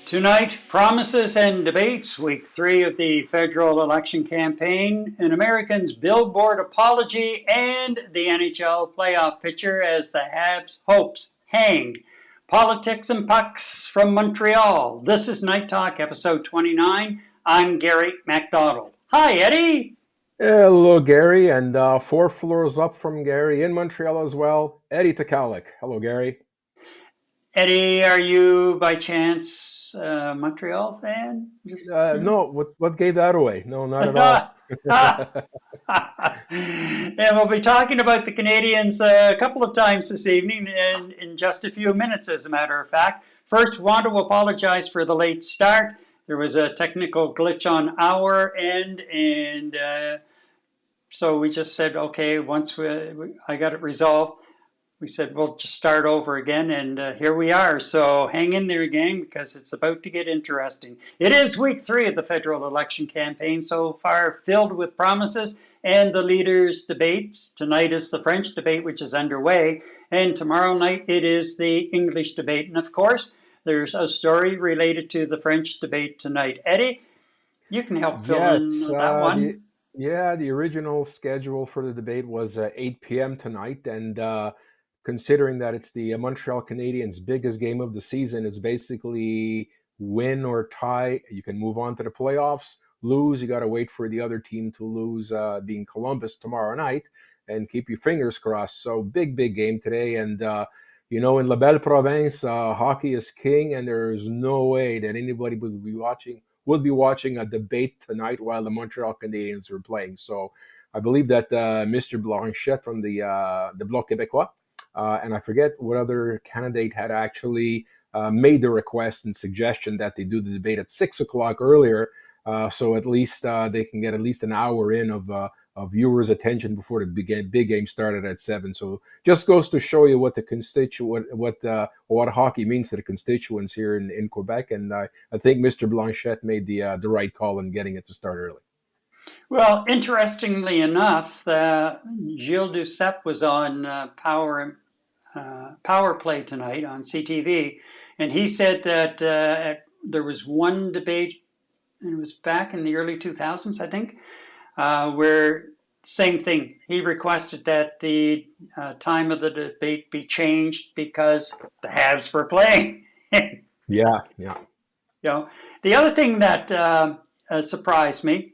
Tonight, promises and debates, week 3 of the federal election campaign, an American's Billboard apology, and the NHL playoff picture as the Habs' hopes hang. Politics and pucks from Montreal. This is Night Talk, episode 29. I'm Gary MacDonald. Hi, Eddie. Hello, Gary, and 4 floors up from Gary in Montreal as well, Eddie Takalik. Hello, Gary. Eddie, are you by chance a Montreal fan? No, what gave that away? No, not at all. And we'll be talking about the Canadians a couple of times this evening in just a few minutes, as a matter of fact. First, want to apologize for the late start. There was a technical glitch on our end, and so we just said, okay, once I got it resolved, we said we'll just start over again, and here we are. So hang in there, gang, because it's about to get interesting. It is week 3 of the federal election campaign, so far filled with promises and the leaders' debates. Tonight is the French debate, which is underway, and tomorrow night it is the English debate. And of course, there's a story related to the French debate tonight. Eddie, you can help fill in that one. The original schedule for the debate was 8 p.m. tonight, and considering that it's the Montreal Canadiens' biggest game of the season, it's basically win or tie. You can move on to the playoffs. Lose, you got to wait for the other team to lose, being Columbus tomorrow night, and keep your fingers crossed. So big game today. And, in La Belle Province, hockey is king, and there's no way that anybody would be watching a debate tonight while the Montreal Canadiens are playing. So I believe that Mr. Blanchette from the Bloc Québécois, and I forget what other candidate had actually made the request and suggestion that they do the debate at 6 o'clock earlier, so at least they can get at least an hour in of viewers' attention before the big game started at 7. So just goes to show you what what hockey means to the constituents here in Quebec, and I think Mr. Blanchette made the right call in getting it to start early. Well, interestingly enough, Gilles Duceppe was on Power Play tonight on CTV, and he said that there was one debate, and it was back in the early 2000s, I think, where same thing. He requested that the time of the debate be changed because the Habs were playing. Yeah. The other thing that surprised me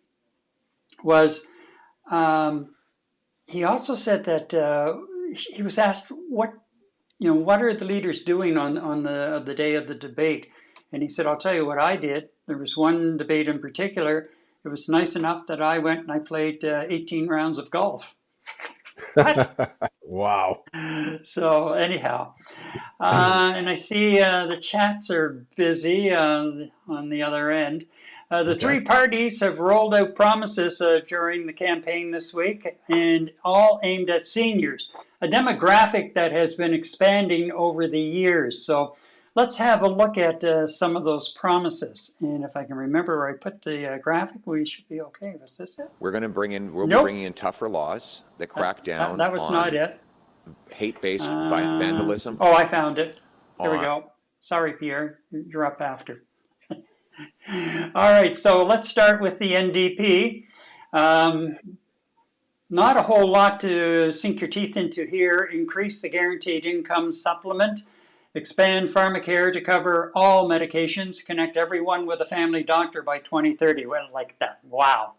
was he also said that he was asked what are the leaders doing on the day of the debate, and he said, I'll tell you what I did. There was one debate in particular. It was nice enough that I went and I played 18 rounds of golf. What? Wow. So anyhow, and I see the chats are busy on the other end. The three parties have rolled out promises during the campaign this week, and all aimed at seniors, a demographic that has been expanding over the years. So let's have a look at some of those promises. And if I can remember where I put the graphic, we should be okay. Was this it? We'll be bringing in tougher laurs that crack down that was on not it. Hate-based vandalism. Oh, I found it. There we go. Sorry, Pierre. You're up after. All right, so let's start with the NDP. Not a whole lot to sink your teeth into here. Increase the guaranteed income supplement. expand pharmacare to cover all medications, connect everyone with a family doctor by 2030. Well, like that. Wow.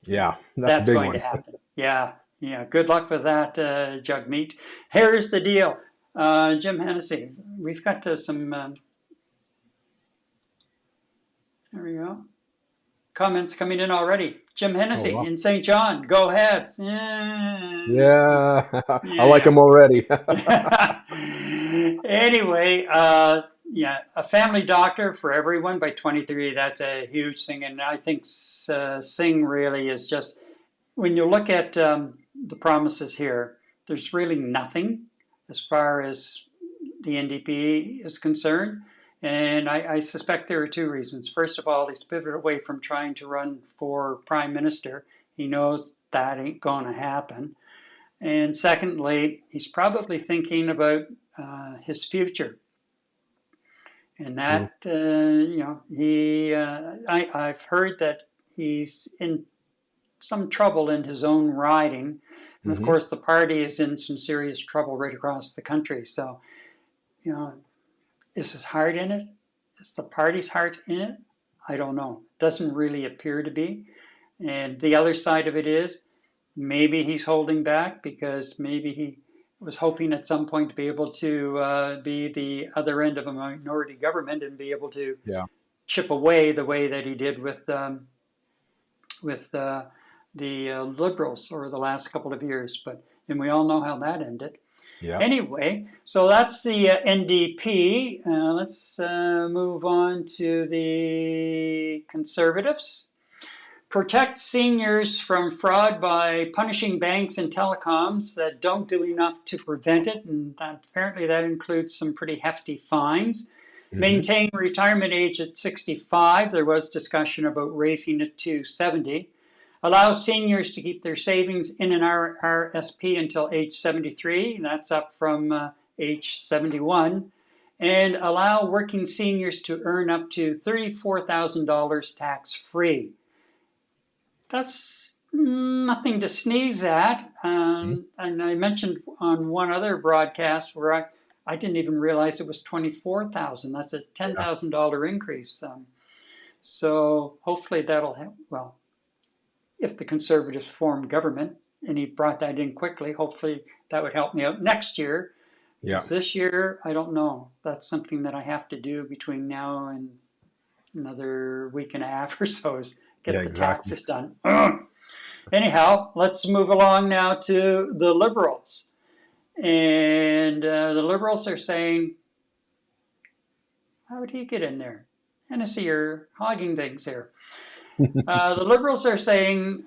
Yeah, that's a That's big going to one. happen. Yeah. Yeah. Good luck with that, Jugmeat. Here's the deal. Jim Hennessy, we've got some, there we go. Comments coming in already. Jim Oh, Hennessy wow. in St. John, go ahead. Yeah, I like Yeah. them already. Anyway, yeah, a family doctor for everyone by 23, that's a huge thing. And I think Singh really is just, when you look at the promises here, there's really nothing as far as the NDP is concerned. And I suspect there are two reasons. First of all, he's pivoted away from trying to run for prime minister. He knows that ain't going to happen. And secondly, he's probably thinking about his future. And True. that, I've heard that he's in some trouble in his own riding. And of Hmm. course, the party is in some serious trouble right across the country. So, is his heart in it? Is the party's heart in it? I don't know. Doesn't really appear to be. And the other side of it is maybe he's holding back because maybe he was hoping at some point to be able to be the other end of a minority government and be able to Yeah. chip away the way that he did with the Liberals over the last couple of years. And we all know how that ended. Yeah. Anyway, so that's the NDP. Let's move on to the Conservatives. Protect seniors from fraud by punishing banks and telecoms that don't do enough to prevent it. And apparently that includes some pretty hefty fines. Hmm. Maintain retirement age at 65. There was discussion about raising it to 70. Allow seniors to keep their savings in an RRSP until age 73. That's up from age 71. And allow working seniors to earn up to $34,000 tax-free. That's nothing to sneeze at. And I mentioned on one other broadcast where I didn't even realize it was $24,000. That's a $10,000 increase. So hopefully that'll help. Well, if the Conservatives form government, and he brought that in quickly, hopefully that would help me out next year. Yeah. This year, I don't know. That's something that I have to do between now and another week and a half or so, is get the exactly. taxes done. Anyhow, let's move along now to the Liberals. And the Liberals are saying, how would he get in there? Hennessy, you're hogging things here. The Liberals are saying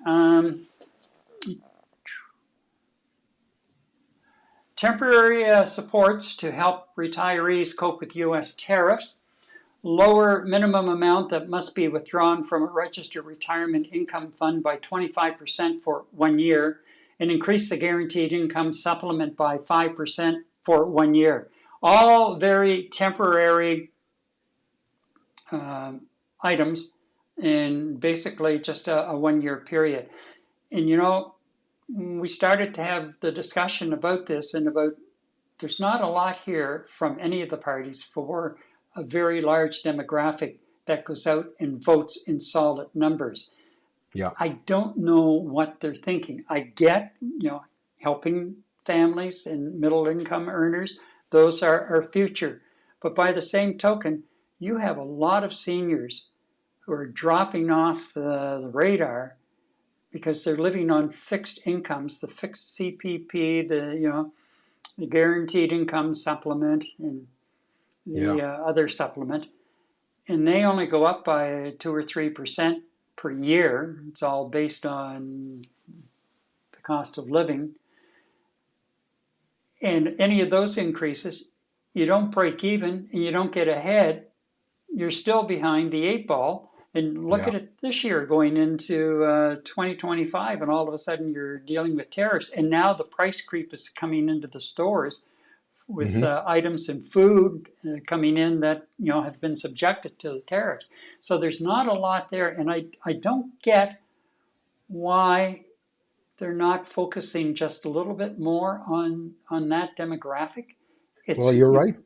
temporary supports to help retirees cope with U.S. tariffs, lower minimum amount that must be withdrawn from a registered retirement income fund by 25% for 1 year, and increase the guaranteed income supplement by 5% for 1 year. All very temporary items in basically just a 1 year period. And we started to have the discussion about this and about there's not a lot here from any of the parties for a very large demographic that goes out and votes in solid numbers. Yeah. I don't know what they're thinking. I get, helping families and middle income earners. Those are our future. But by the same token, you have a lot of seniors who are dropping off the radar because they're living on fixed incomes, the fixed CPP, the guaranteed income supplement, and the other supplement, and they only go up by 2 or 3% per year. It's all based on the cost of living. And any of those increases, you don't break even and you don't get ahead. You're still behind the 8 ball. And look at it this year going into 2025, and all of a sudden you're dealing with tariffs. And now the price creep is coming into the stores with items and food coming in that have been subjected to the tariffs. So there's not a lot there, and I don't get why they're not focusing just a little bit more on that demographic. Well, you're right.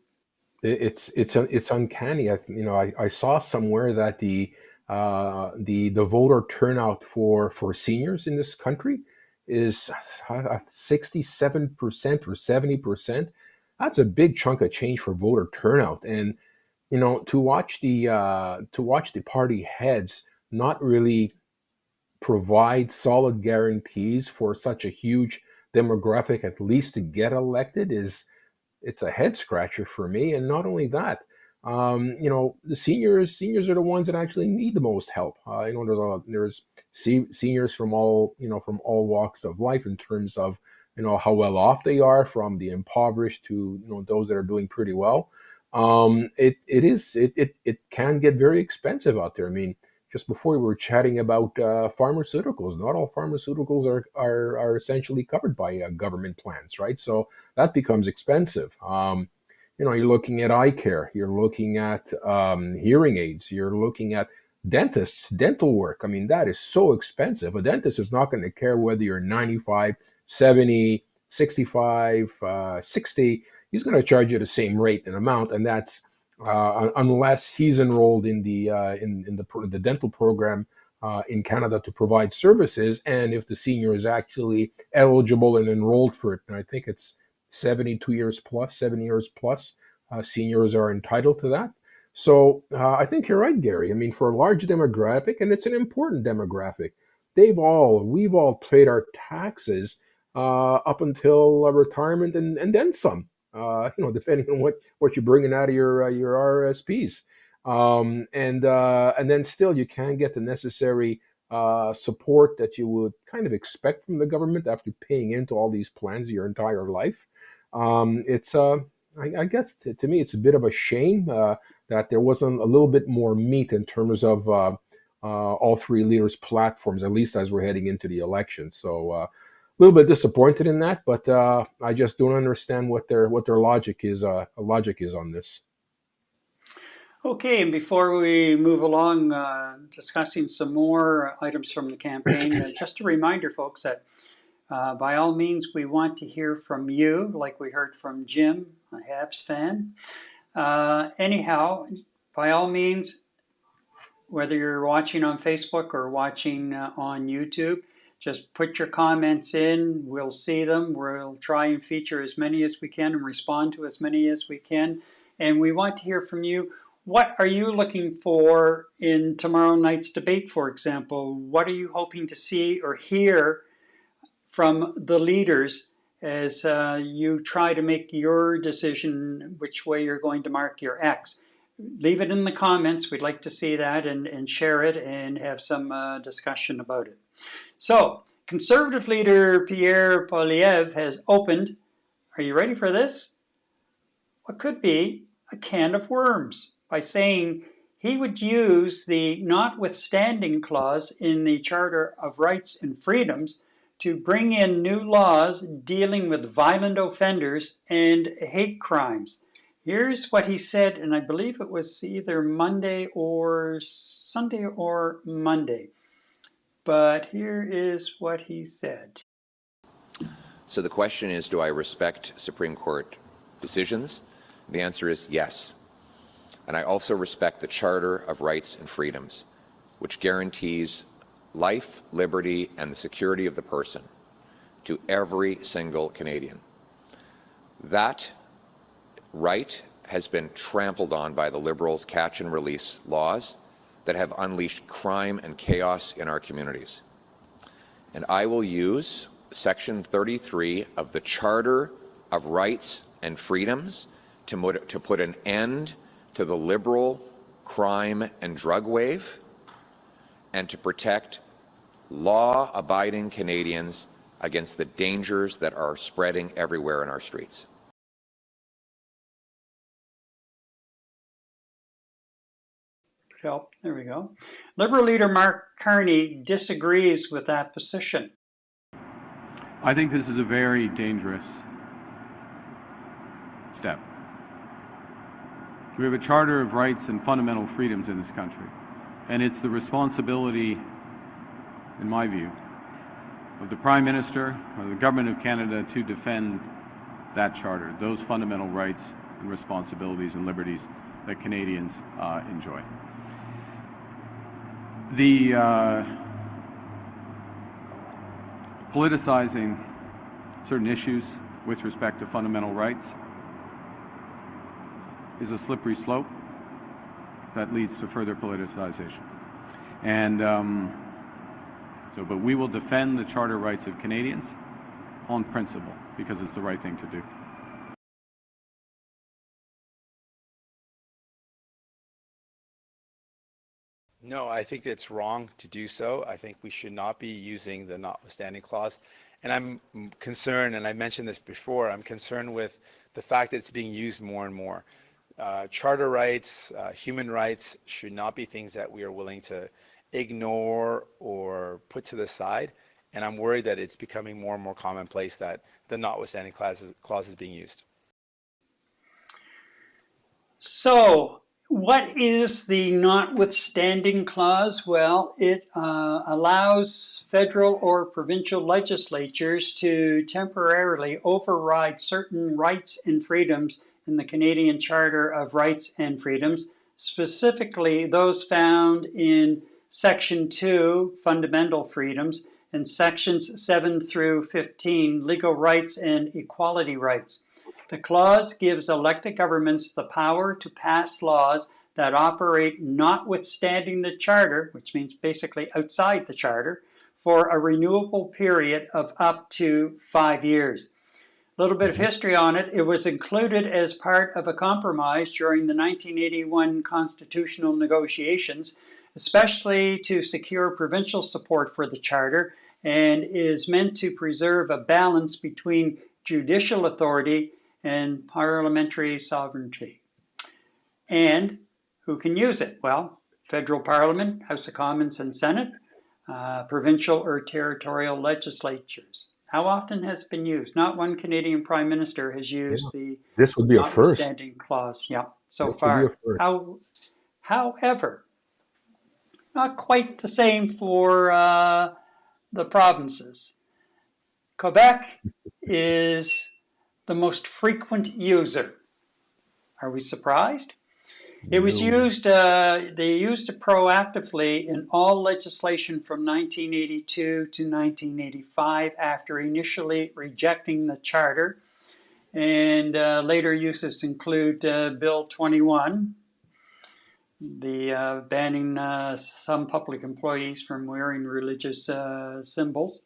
It's uncanny. I saw somewhere that the voter turnout for seniors in this country is 67% or 70%. That's a big chunk of change for voter turnout. And to watch the party heads not really provide solid guarantees for such a huge demographic, at least to get elected, is it's a head scratcher for me. And not only that, the seniors are the ones that actually need the most help. There's seniors from all walks of life in terms of how well off they are, from the impoverished to those that are doing pretty well. It can get very expensive out there. I mean, just before we were chatting about pharmaceuticals, not all pharmaceuticals are essentially covered by government plans, right? So that becomes expensive. You're looking at eye care, you're looking at hearing aids, you're looking at dentists, dental work. I mean, that is so expensive. A dentist is not going to care whether you're 95, 70, 65, 60. He's going to charge you the same rate and amount, and that's unless he's enrolled in the dental program in Canada to provide services, and if the senior is actually eligible and enrolled for it. And I think it's 7 years plus, seniors are entitled to that. So I think you're right, Gary. I mean, for a large demographic, and it's an important demographic, we've all paid our taxes up until retirement and then some. Depending on what you're bringing out of your RSPs, and then still you can't get the necessary support that you would kind of expect from the government after paying into all these plans your entire life. I guess to me it's a bit of a shame that there wasn't a little bit more meat in terms of all three leaders' platforms, at least as we're heading into the election. So. A little bit disappointed in that, but I just don't understand what their logic is. Logic is on this. Okay, and before we move along, discussing some more items from the campaign, just a reminder, folks, that by all means we want to hear from you, like we heard from Jim, a Habs fan. Anyhow, by all means, whether you're watching on Facebook or watching on YouTube, just put your comments in. We'll see them. We'll try and feature as many as we can and respond to as many as we can. And we want to hear from you. What are you looking for in tomorrow night's debate, for example? What are you hoping to see or hear from the leaders as you try to make your decision which way you're going to mark your X? Leave it in the comments. We'd like to see that and share it and have some discussion about it. So, Conservative leader Pierre Poilievre has opened, are you ready for this? What could be a can of worms by saying he would use the notwithstanding clause in the Charter of Rights and Freedoms to bring in new laws dealing with violent offenders and hate crimes. Here's what he said, and I believe it was either Monday or Sunday or Monday. But here is what he said. So the question is, do I respect Supreme Court decisions? The answer is yes. And I also respect the Charter of Rights and Freedoms, which guarantees life, liberty, and the security of the person to every single Canadian. That right has been trampled on by the Liberals' catch and release laws that have unleashed crime and chaos in our communities. And I will use Section 33 of the Charter of Rights and Freedoms to put an end to the Liberal crime and drug wave and to protect law-abiding Canadians against the dangers that are spreading everywhere in our streets. Help. There we go. Liberal leader Mark Carney disagrees with that position. I think this is a very dangerous step. We have a Charter of Rights and fundamental freedoms in this country, and it's the responsibility, in my view, of the Prime Minister or the Government of Canada to defend that Charter, those fundamental rights and responsibilities and liberties that Canadians enjoy. The politicizing certain issues with respect to fundamental rights is a slippery slope that leads to further politicization. And but we will defend the charter rights of Canadians on principle because it's the right thing to do. No, I think it's wrong to do so. I think we should not be using the notwithstanding clause. And I'm concerned, and I mentioned this before, I'm concerned with the fact that it's being used more and more. Charter rights, human rights should not be things that we are willing to ignore or put to the side. And I'm worried that it's becoming more and more commonplace that the notwithstanding clause is being used. So, what is the notwithstanding clause? Well, it allows federal or provincial legislatures to temporarily override certain rights and freedoms in the Canadian Charter of Rights and Freedoms, specifically those found in Section 2, Fundamental Freedoms, and Sections 7 through 15, Legal Rights and Equality Rights. The clause gives elected governments the power to pass laws that operate notwithstanding the Charter, which means basically outside the Charter, for a renewable period of up to 5 years. A little bit of history on it. It was included as part of a compromise during the 1981 constitutional negotiations, especially to secure provincial support for the Charter, and is meant to preserve a balance between judicial authority and parliamentary sovereignty. And who can use it? Well, federal parliament, House of Commons and Senate, provincial or territorial legislatures. How often has it been used? Not one Canadian Prime Minister has used the This would be a first. notwithstanding clause, so This far. would be a first. However, not quite the same for the provinces. Quebec is the most frequent user. Are we surprised? It was used, they used it proactively in all legislation from 1982 to 1985 after initially rejecting the Charter. And later uses include Bill 21, the banning some public employees from wearing religious symbols.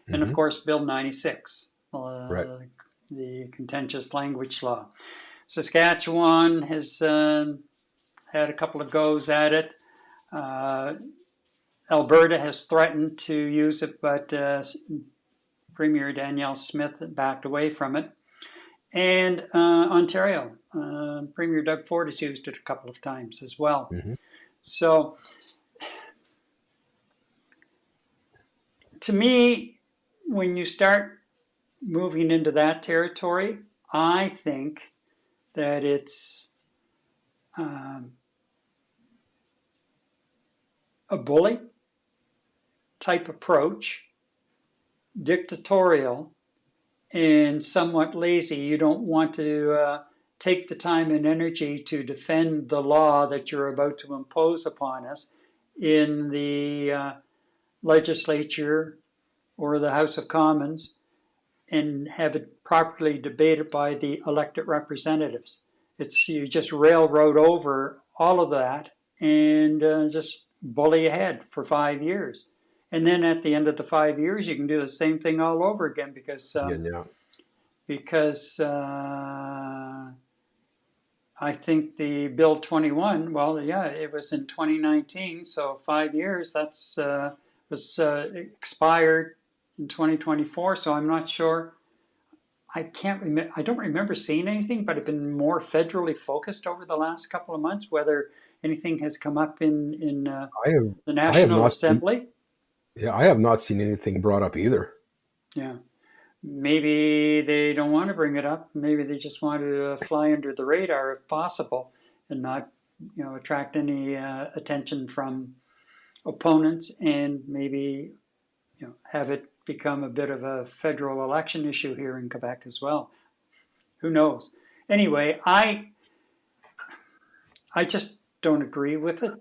And of course, Bill 96, the contentious language law. Saskatchewan has had a couple of goes at it. Alberta has threatened to use it, but Premier Danielle Smith backed away from it. And Ontario, Premier Doug Ford has used it a couple of times as well. So, to me, when you start moving into that territory, I think that it's a bully type approach, dictatorial, and somewhat lazy. You don't want to take the time and energy to defend the law that you're about to impose upon us in the legislature or the House of Commons and have it properly debated by the elected representatives. You just railroad over all of that and just bully ahead for 5 years. And then at the end of the 5 years, you can do the same thing all over again because I think the Bill 21, it was in 2019, so 5 years, that's was expired in 2024, so I'm not sure. I don't remember seeing anything, but I've been more federally focused over the last couple of months, whether anything has come up in the National Assembly. I have not seen anything brought up either. Yeah. Maybe they don't want to bring it up. Maybe they just want to fly under the radar if possible and not, attract any attention from opponents and maybe, have it become a bit of a federal election issue here in Quebec as well. Who knows? Anyway, I just don't agree with it.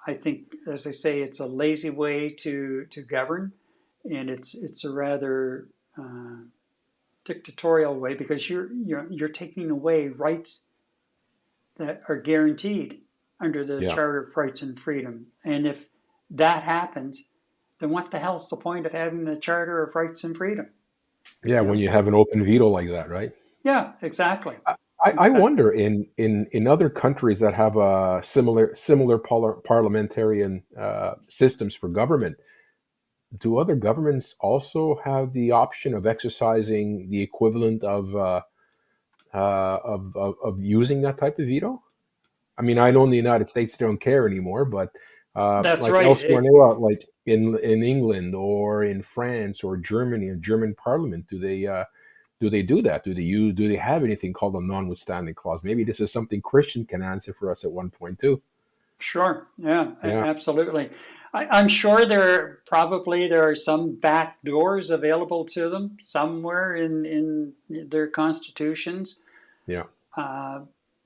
I think, as I say, it's a lazy way to govern, and it's a rather dictatorial way, because you're taking away rights that are guaranteed under the Yeah. Charter of Rights and Freedom. And if that happens, then what the hell's the point of having the Charter of Rights and Freedom? Yeah, when you have an open veto like that, right? Yeah, exactly. I wonder in other countries that have a similar parliamentarian systems for government, do other governments also have the option of exercising the equivalent of using that type of veto? I mean, I know in the United States they don't care anymore, but That's like right. elsewhere in Europe, like in England or in France or Germany, a German parliament, do they do that? Do they have anything called a notwithstanding clause? Maybe this is something Christian can answer for us at one point too. Sure. Yeah, Yeah, absolutely. I'm sure there are some back doors available to them somewhere in their constitutions, yeah, uh,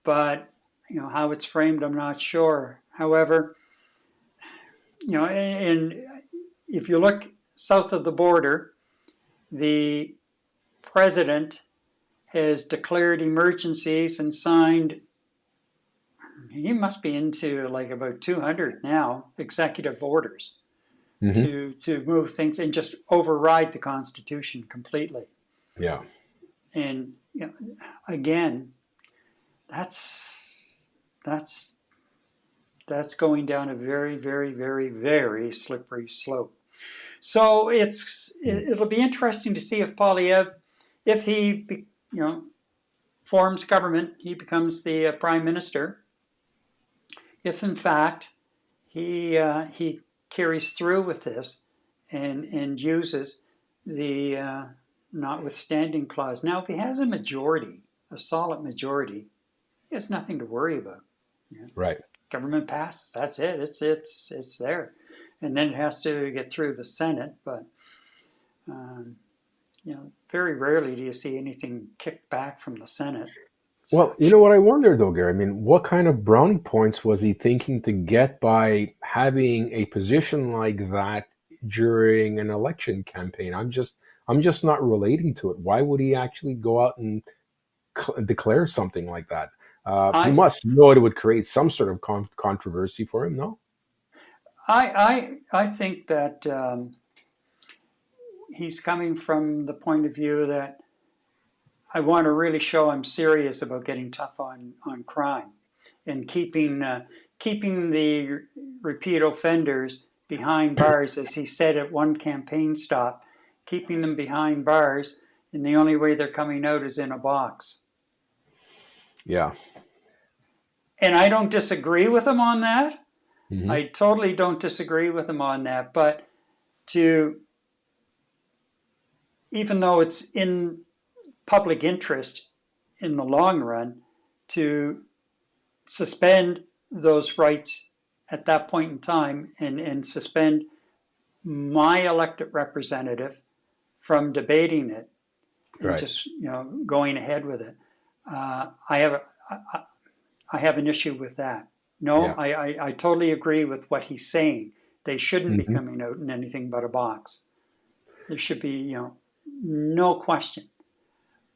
but how it's framed, I'm not sure. However, and if you look south of the border, the president has declared emergencies and signed, he must be into like about 200 now, executive orders hmm, to move things and just override the Constitution completely. yeah, And again, that's that's that's going down a very, very, very, very slippery slope. So it'll be interesting to see if Polyev, if he forms government, he becomes the prime minister. If in fact he carries through with this and uses the notwithstanding clause. Now, if he has a majority, a solid majority, he has nothing to worry about. right. Government passes. That's it. It's there, and then it has to get through the Senate. But very rarely do you see anything kicked back from the Senate. Well, you know what I wonder though, Gary? I mean, what kind of brownie points was he thinking to get by having a position like that during an election campaign? I'm just not relating to it. Why would he actually go out and declare something like that? He I must know it would create some sort of controversy for him, no? I think that he's coming from the point of view that I want to really show I'm serious about getting tough on crime and keeping the repeat offenders behind bars, as he said at one campaign stop, keeping them behind bars, and the only way they're coming out is in a box. Yeah. And I don't disagree with him on that. Hmm. I totally don't disagree with him on that. But even though it's in public interest in the long run, to suspend those rights at that point in time and suspend my elected representative from debating it and Right. just going ahead with it, I have an issue with that. No, Yeah. I totally agree with what he's saying. They shouldn't be Hmm. coming out in anything but a box. There should be no question.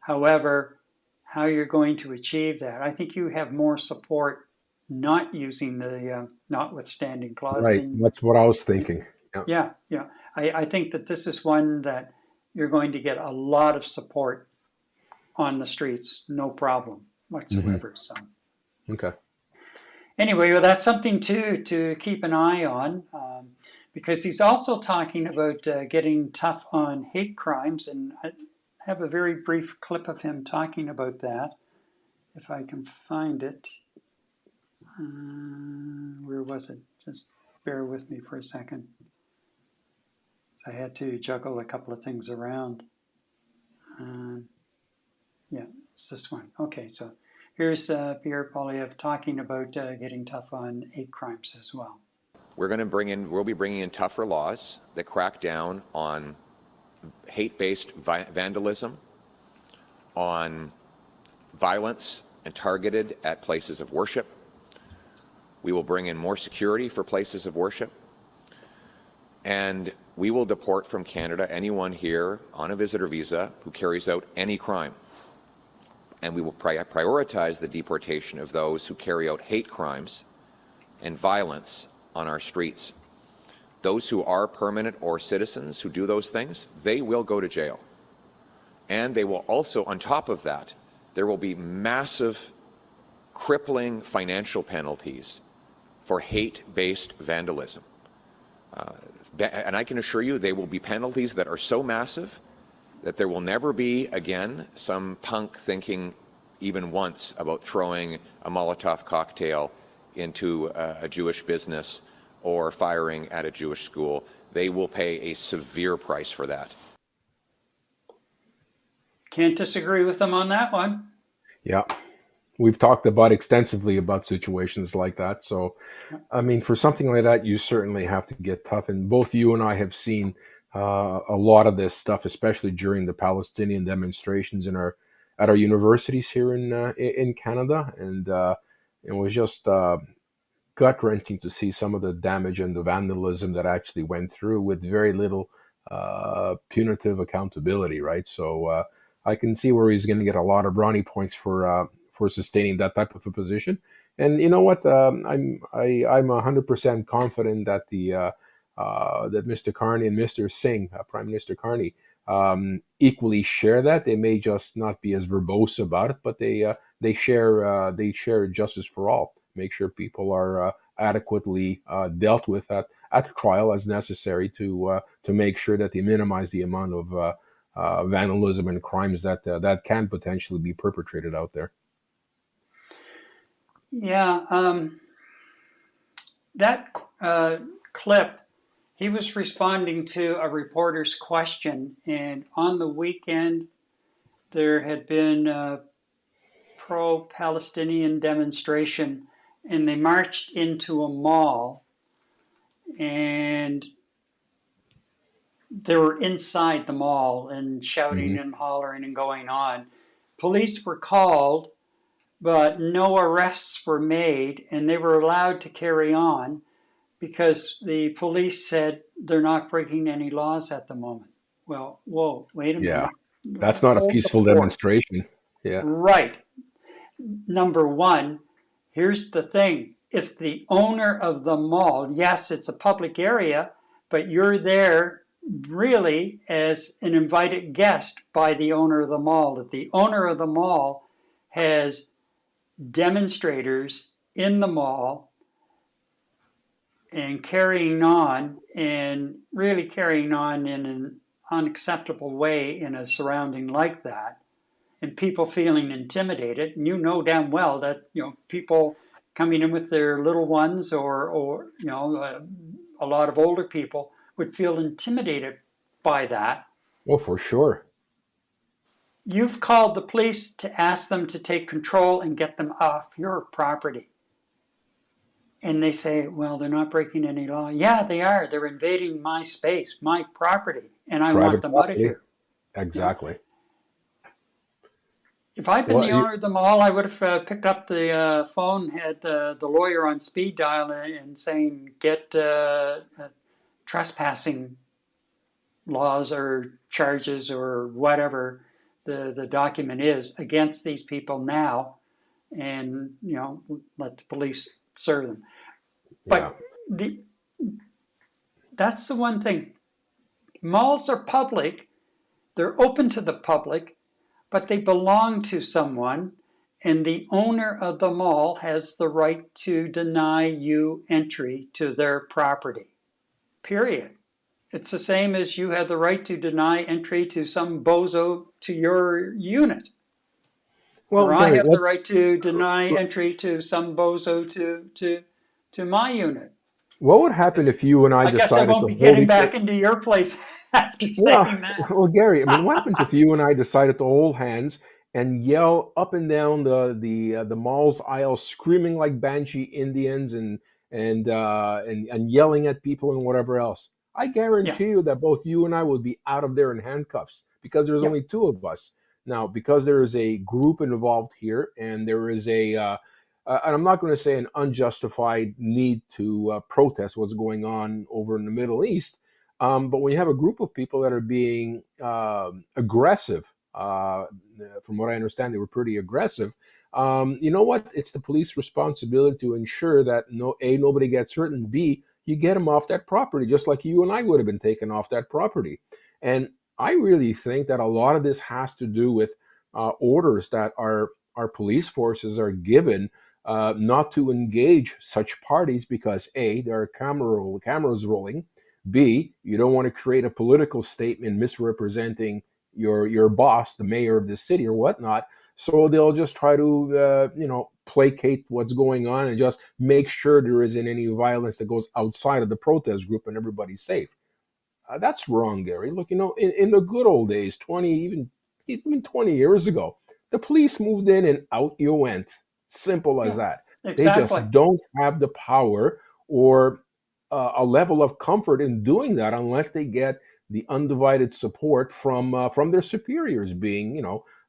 However, how you're going to achieve that, I think you have more support not using the notwithstanding clause. Right. That's what I was thinking. Yeah. Yeah. I think that this is one that you're going to get a lot of support on the streets, no problem whatsoever. So Okay. anyway, well, that's something to keep an eye on, because he's also talking about getting tough on hate crimes, and I have a very brief clip of him talking about that, if I can find it. Where was it? Just bear with me for a second. I had to juggle a couple of things around. Yeah, it's this one. Okay, so here's Pierre Poilievre talking about getting tough on hate crimes as well. We'll be bringing in tougher laws that crack down on hate-based vandalism, on violence and targeted at places of worship. We will bring in more security for places of worship. And we will deport from Canada anyone here on a visitor visa who carries out any crime. And we will prioritize the deportation of those who carry out hate crimes and violence on our streets. Those who are permanent or citizens who do those things, they will go to jail. And they will also, on top of that, there will be massive, crippling financial penalties for hate-based vandalism. And I can assure you they will be penalties that are so massive that there will never be, again, some punk thinking even once about throwing a Molotov cocktail into a Jewish business or firing at a Jewish school. They will pay a severe price for that. Can't disagree with them on that one. Yeah. We've talked extensively about situations like that. So, I mean, for something like that, you certainly have to get tough. And both you and I have seen a lot of this stuff, especially during the Palestinian demonstrations at our universities here in Canada. And it was just gut-wrenching to see some of the damage and the vandalism that actually went through with very little punitive accountability, right? So I can see where he's going to get a lot of brownie points for sustaining that type of a position. And you know what? I'm 100% confident that that Mr. Carney and Mr. Singh, Prime Minister Carney, equally share that. They may just not be as verbose about it, but they share justice for all. Make sure people are adequately dealt with at trial as necessary to make sure that they minimize the amount of vandalism and crimes that can potentially be perpetrated out there. Yeah, that clip, he was responding to a reporter's question, and on the weekend there had been a pro-Palestinian demonstration, and they marched into a mall, and they were inside the mall and shouting and hollering and going on. Police were called, but no arrests were made, and they were allowed to carry on because the police said they're not breaking any laws at the moment. Well, whoa, wait a minute. That's not a peaceful demonstration. Yeah. Right. Number one, here's the thing. If the owner of the mall, yes, it's a public area, but you're there really as an invited guest by the owner of the mall. If the owner of the mall has demonstrators in the mall and carrying on, and really carrying on in an unacceptable way in a surrounding like that, and people feeling intimidated, and you know damn well that people coming in with their little ones or a lot of older people would feel intimidated by that. Oh, for sure. You've called the police to ask them to take control and get them off your property. And they say, well, they're not breaking any law. Yeah, they are. They're invading my space, my property, and I want them out of here. Exactly. If I'd been the owner of the mall, I would have picked up the phone, had the lawyer on speed dial and saying, get trespassing laws or charges or whatever the document is against these people now, and let the police serve them. But that's the one thing. Malls are public. They're open to the public, but they belong to someone, and the owner of the mall has the right to deny you entry to their property. Period. It's the same as you have the right to deny entry to some bozo to your unit. Well, or I have the right to deny entry to some bozo to my unit. What would happen if you and I decided to... I guess I won't be getting back into your place after saying that. Well, Gary, I mean, what happens if you and I decided to hold hands and yell up and down the mall's aisle, screaming like Banshee Indians and yelling at people and whatever else? I guarantee you that both you and I would be out of there in handcuffs because there's only two of us. Now, because there is a group involved here, and there is and I'm not going to say an unjustified need to protest what's going on over in the Middle East, but when you have a group of people that are being aggressive, from what I understand, they were pretty aggressive. You know what? It's the police responsibility to ensure that nobody gets hurt, and B, you get them off that property, just like you and I would have been taken off that property. And I really think that a lot of this has to do with orders that our police forces are given not to engage such parties because A, there are cameras rolling. B, you don't want to create a political statement misrepresenting your boss, the mayor of the city or whatnot. So they'll just try to placate what's going on and just make sure there isn't any violence that goes outside of the protest group and everybody's safe. That's wrong, Gary. Look, in the good old days, even 20 years ago, the police moved in and out you went. Simple as that. They Exactly. just don't have the power or a level of comfort in doing that unless they get the undivided support from their superiors, being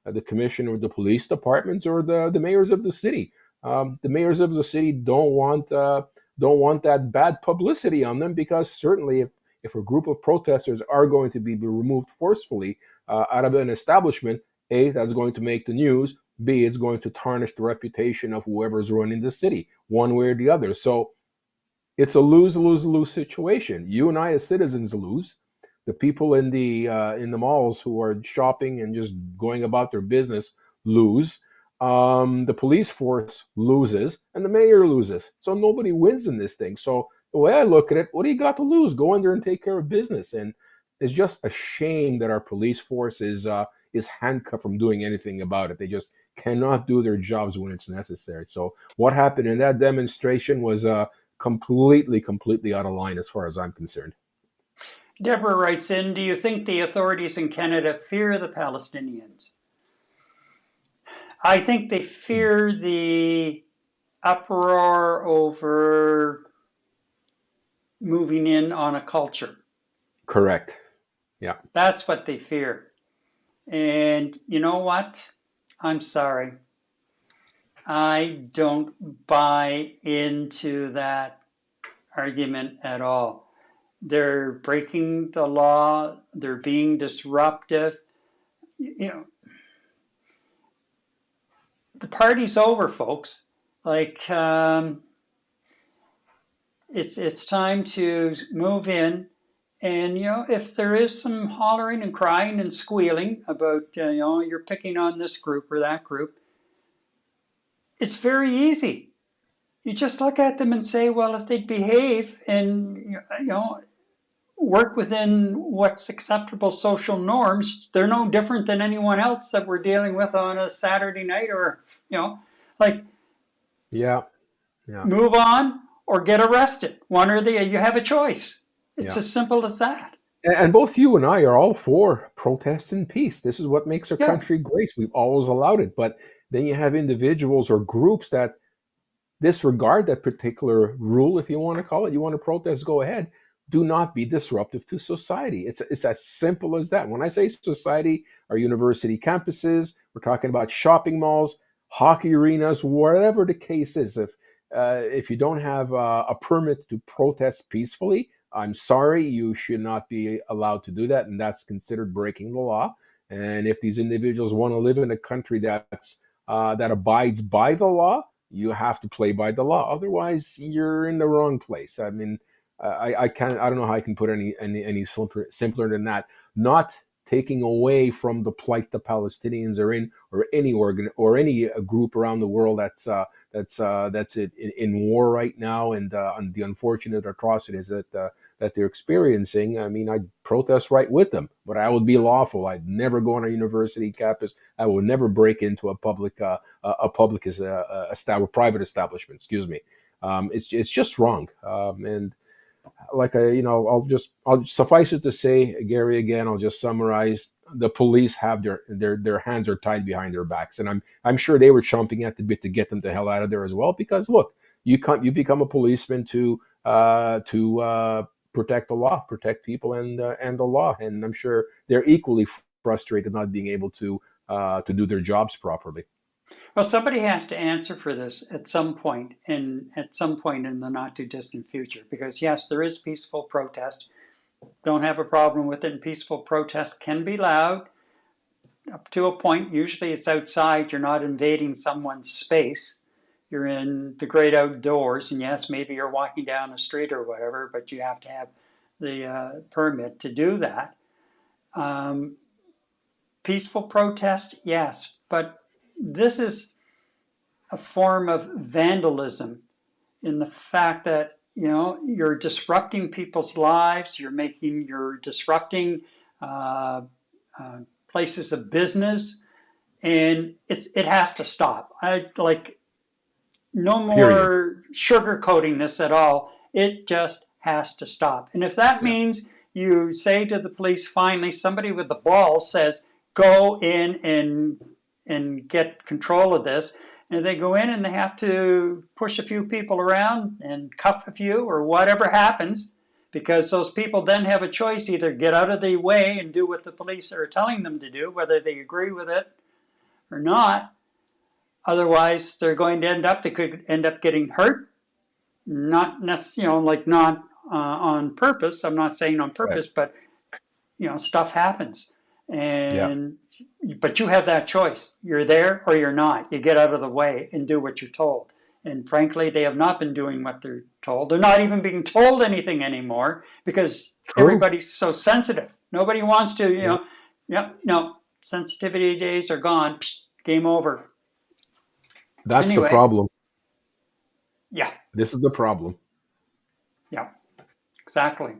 the commissioner of the police departments or the mayors of the city. The mayors of the city don't want that bad publicity on them, because certainly if a group of protesters are going to be removed forcefully out of an establishment, A, that's going to make the news. B, it's going to tarnish the reputation of whoever's running the city, one way or the other. So it's a lose-lose-lose situation. You and I as citizens lose. The people in the malls who are shopping and just going about their business lose. The police force loses, and the mayor loses. So nobody wins in this thing. So the way I look at it, what do you got to lose? Go in there and take care of business. And it's just a shame that our police force is handcuffed from doing anything about it. They just cannot do their jobs when it's necessary. So what happened in that demonstration was completely out of line as far as I'm concerned. Deborah writes in, do you think the authorities in Canada fear the Palestinians? I think they fear the uproar over moving in on a culture. Correct. Yeah. That's what they fear. And you know what? I'm sorry. I don't buy into that argument at all. They're breaking the law. They're being disruptive. The party's over, folks. Like, it's time to move in. And, if there is some hollering and crying and squealing about, you're picking on this group or that group, it's very easy. You just look at them and say, well, if they'd behave and, work within what's acceptable social norms, they're no different than anyone else that we're dealing with on a Saturday night or, Yeah. Move on or get arrested. One or the other. You have a choice. It's as simple as that. And both you and I are all for protests and peace. This is what makes our country great. We've always allowed it. But then you have individuals or groups that disregard that particular rule, if you want to call it. You want to protest, go ahead. Do not be disruptive to society. It's as simple as that. When I say society, our university campuses, we're talking about shopping malls, hockey arenas, whatever the case is. If you don't have a permit to protest peacefully, I'm sorry, you should not be allowed to do that, and that's considered breaking the law. And if these individuals want to live in a country that abides by the law, you have to play by the law. Otherwise, you're in the wrong place. I mean, I don't know how I can put any simpler than that. Not taking away from the plight the Palestinians are in, or any any group around the world that's in war right now, and the unfortunate atrocities that they're experiencing. I mean, I'd protest right with them, but I would be lawful. I'd never go on a university campus. I would never break into a private establishment. Excuse me. It's just wrong. And like I'll suffice it to say, Gary, again, I'll just summarize: the police have their hands are tied behind their backs, and I'm sure they were chomping at the bit to get them the hell out of there as well. Because look, you become a policeman to protect the law, protect people and the law, and I'm sure they're equally frustrated not being able to to do their jobs properly. Well, somebody has to answer for this at some point, in the not too distant future. Because yes, there is peaceful protest. Don't have a problem with it. And peaceful protest can be loud up to a point. Usually, it's outside. You're not invading someone's space. You're in the great outdoors, and yes, maybe you're walking down the street or whatever, but you have to have the permit to do that. Peaceful protest, yes, but this is a form of vandalism in the fact that you're disrupting people's lives. You're disrupting places of business, and it has to stop. No more sugarcoating this at all. It just has to stop. And if that means you say to the police, finally, somebody with the balls says, go in and get control of this. And they go in and they have to push a few people around and cuff a few or whatever happens, because those people then have a choice: either get out of the way and do what the police are telling them to do, whether they agree with it or not. Otherwise, they could end up getting hurt, not necessarily, not on purpose. I'm not saying on purpose, but stuff happens. But you have that choice. You're there or you're not. You get out of the way and do what you're told. And frankly, they have not been doing what they're told. They're not even being told anything anymore because everybody's so sensitive. Nobody wants to, no, sensitivity days are gone. Psh, game over. That's the problem. Yeah. This is the problem. Yeah, exactly.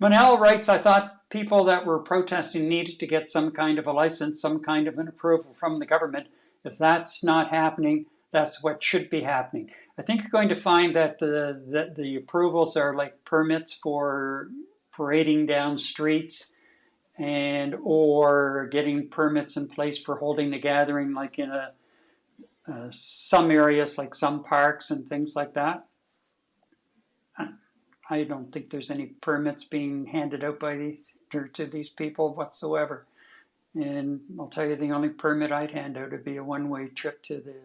Manel writes, I thought people that were protesting needed to get some kind of a license, some kind of an approval from the government. If that's not happening, that's what should be happening. I think you're going to find that the approvals are like permits for parading down streets or getting permits in place for holding a gathering, like in some areas, like some parks and things like that. I don't think there's any permits being handed out to these people whatsoever. And I'll tell you, the only permit I'd hand out would be a one-way trip to the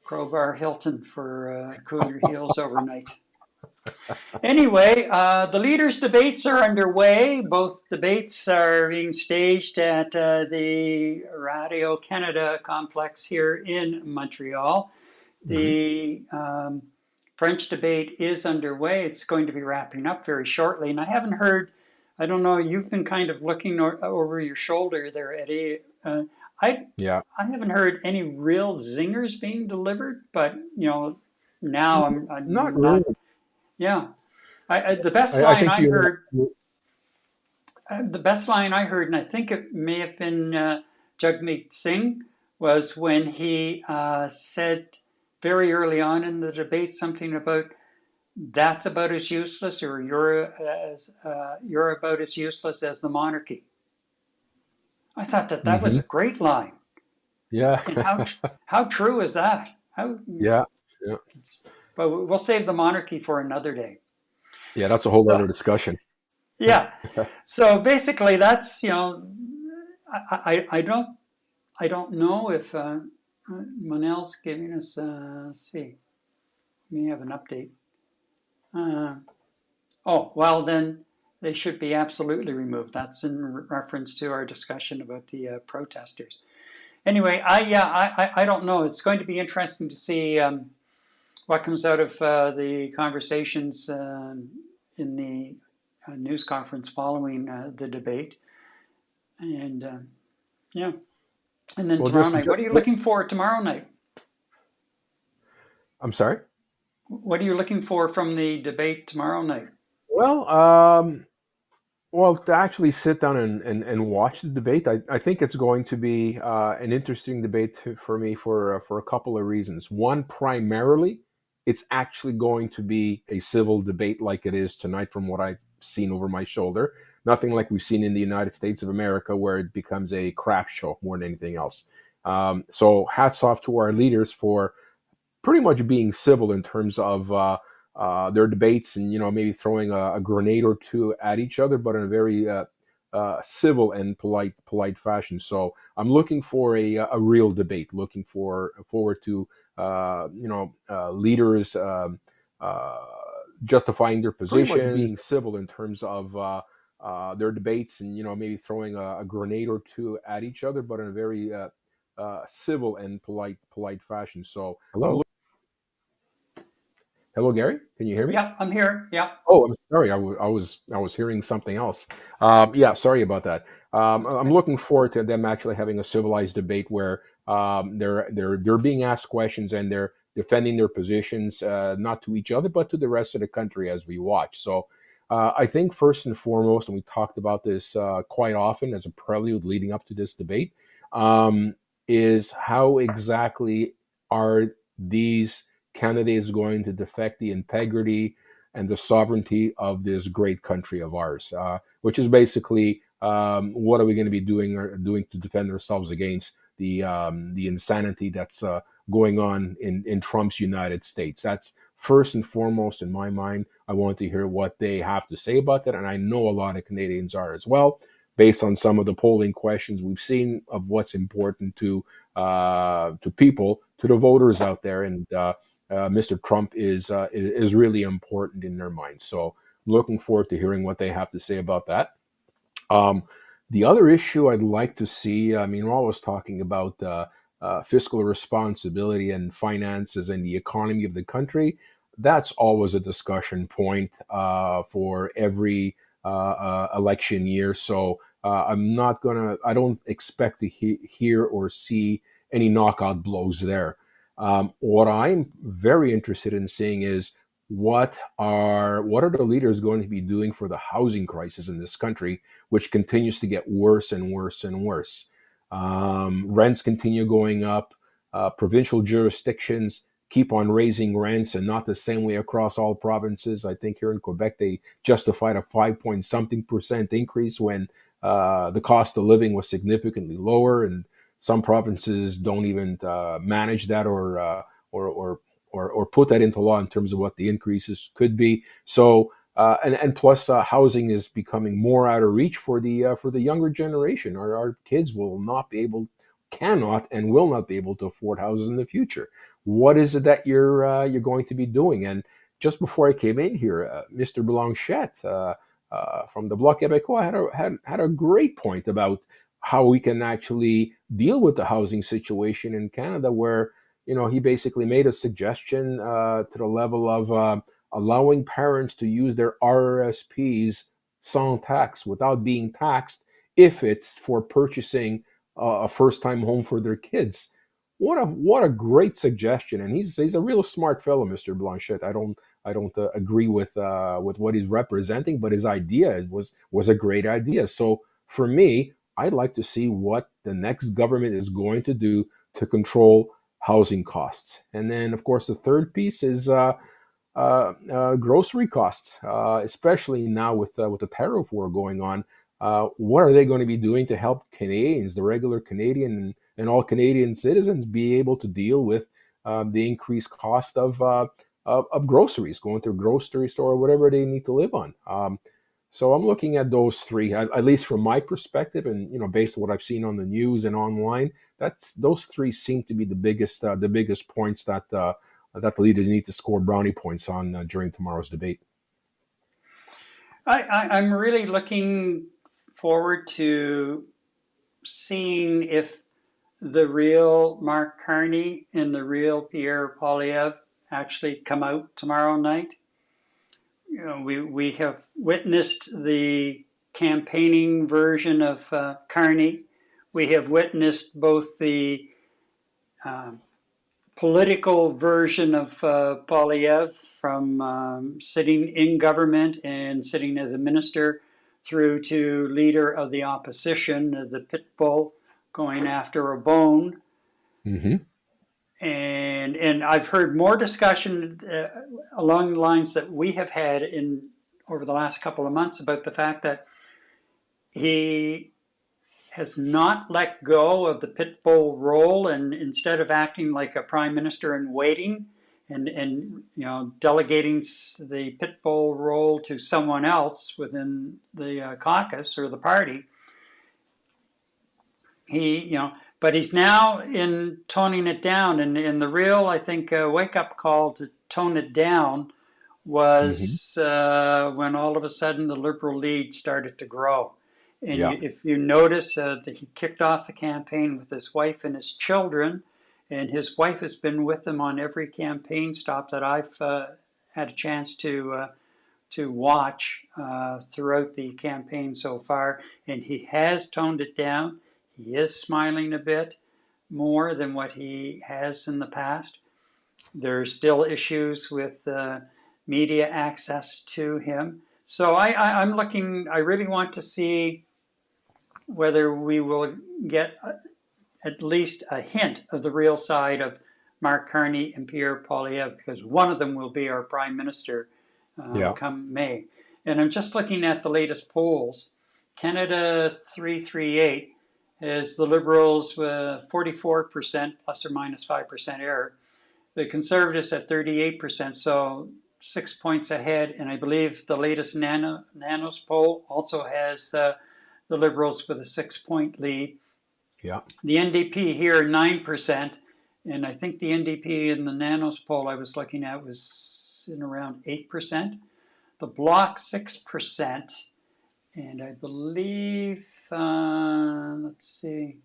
Crowbar Hilton for Cooler Heels overnight. Anyway, the leaders' debates are underway. Both debates are being staged at the Radio Canada complex here in Montreal. The French debate is underway. It's going to be wrapping up very shortly. And I haven't heard, I don't know, you've been kind of looking over your shoulder there, Eddie. I haven't heard any real zingers being delivered, but, now I'm not really. Yeah. The best line I heard, and I think it may have been Jagmeet Singh, was when he said very early on in the debate something about that's about as useless, or you're about as useless as the monarchy. I thought that was a great line. Yeah. And how true is that? Yeah. But we'll save the monarchy for another day. Yeah, that's a whole other discussion. Yeah. So basically, that's I don't know if Manel's giving us. See, we have an update. Then they should be absolutely removed. That's in reference to our discussion about the protesters. Anyway, I don't know. It's going to be interesting to see what comes out of the conversations in the news conference following the debate. And and then tomorrow night. What are you looking for tomorrow night? I'm sorry? What are you looking for from the debate tomorrow night? Well, to actually sit down and watch the debate, I think it's going to be an interesting debate for me for a couple of reasons. One, primarily, it's actually going to be a civil debate like it is tonight from what I've seen over my shoulder. Nothing like we've seen in the United States of America where it becomes a crap show more than anything else. So hats off to our leaders for pretty much being civil in terms of their debates and, maybe throwing a grenade or two at each other, but in a very civil and polite fashion. So I'm looking for a real debate. Looking forward to leaders justifying their positions, being civil in terms of their debates, and maybe throwing a grenade or two at each other, but in a very civil and polite fashion. So hello, Gary. Can you hear me? Yeah, I'm here. Yeah. Oh, I'm sorry. I was hearing something else. Yeah, sorry about that. I'm looking forward to them actually having a civilized debate where they're being asked questions and they're defending their positions, not to each other but to the rest of the country as we watch. So I think first and foremost, and we talked about this quite often as a prelude leading up to this debate, is how exactly are these candidates going to defect the integrity and the sovereignty of this great country of ours, which is basically what are we going to be doing to defend ourselves against the insanity that's going on in Trump's United States. That's first and foremost in my mind. I want to hear what they have to say about that, and I know a lot of Canadians are as well, based on some of the polling questions we've seen of what's important to people, to the voters out there, and Mr. Trump is really important in their minds. So looking forward to hearing what they have to say about that. The other issue I'd like to see, I mean, we're always talking about fiscal responsibility and finances and the economy of the country. That's always a discussion point for every election year. So I don't expect to hear or see any knockout blows there. What I'm very interested in seeing is what are the leaders going to be doing for the housing crisis in this country, which continues to get worse and worse and worse. Rents continue going up. Provincial jurisdictions keep on raising rents, and not the same way across all provinces. I think here in Quebec, they justified a 5-point-something% increase when the cost of living was significantly lower, and some provinces don't even manage that or put that into law in terms of what the increases could be. So and plus, housing is becoming more out of reach for the younger generation. Our kids cannot, and will not be able to afford houses in the future. What is it that you're going to be doing? And just before I came in here, Mr. Blanchette from the Bloc Québécois had a great point about how we can actually deal with the housing situation in Canada, where he basically made a suggestion to the level of allowing parents to use their RRSPs sans tax, without being taxed, if it's for purchasing a first-time home for their kids. What a great suggestion, and he's a real smart fellow, Mr. Blanchette. I don't agree with what he's representing, but his idea was a great idea. So for me, I'd like to see what the next government is going to do to control housing costs. And then, of course, the third piece is grocery costs, especially now with the tariff war going on. What are they going to be doing to help Canadians, the regular Canadian and all Canadian citizens, be able to deal with the increased cost of groceries, going to a grocery store or whatever they need to live on? So I'm looking at those three, at least from my perspective, and based on what I've seen on the news and online. Those three seem to be the biggest points that the leaders need to score brownie points on during tomorrow's debate. I'm really looking forward to seeing if the real Mark Carney and the real Pierre Poilievre actually come out tomorrow night. We have witnessed the campaigning version of Carney. We have witnessed both the political version of Poilievre, from sitting in government and sitting as a minister, through to leader of the opposition, the pit bull going after a bone. Mm-hmm. And I've heard more discussion along the lines that we have had over the last couple of months about the fact that he has not let go of the pit bull role, and instead of acting like a prime minister in waiting, and delegating the pit bull role to someone else within the caucus or the party. But he's now in toning it down, and the real, I think, wake-up call to tone it down was when all of a sudden the Liberal lead started to grow. And if you notice that he kicked off the campaign with his wife and his children, and his wife has been with him on every campaign stop that I've had a chance to watch throughout the campaign so far, and he has toned it down. He is smiling a bit more than what he has in the past. There's still issues with media access to him. So I'm looking, I really want to see whether we will get at least a hint of the real side of Mark Carney and Pierre Poilievre, because one of them will be our prime minister come May. And I'm just looking at the latest polls. Canada 338 is the Liberals with 44% plus or minus 5% error. The Conservatives at 38%, so 6 points ahead. And I believe the latest Nanos poll also has the Liberals with a 6-point lead. Yeah. The NDP here 9%, and I think the NDP in the Nanos poll I was looking at was in around 8%. The Bloc 6%, and I believe let's see,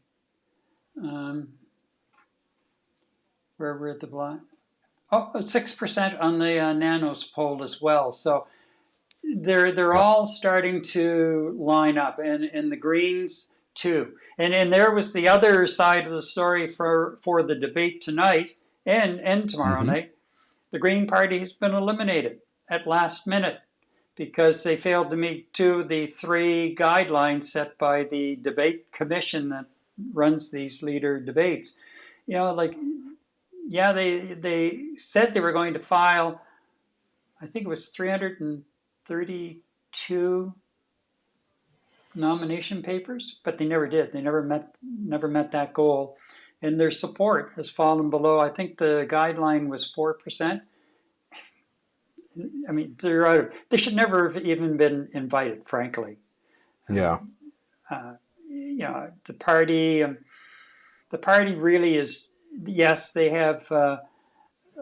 where we're at the Bloc. 6% on the Nanos poll as well. So they're all starting to line up, and the Greens too. And there was the other side of the story for the debate tonight and tomorrow night. The Green Party has been eliminated at last minute because they failed to meet 2 of the 3 guidelines set by the debate commission that runs these leader debates. They said they were going to file, I think it was 332 nomination papers, but they never did. They never met that goal, and their support has fallen below. I think the guideline was 4%. I mean, they're out of. They should never have even been invited, frankly. Yeah. The party really is. Yes, they have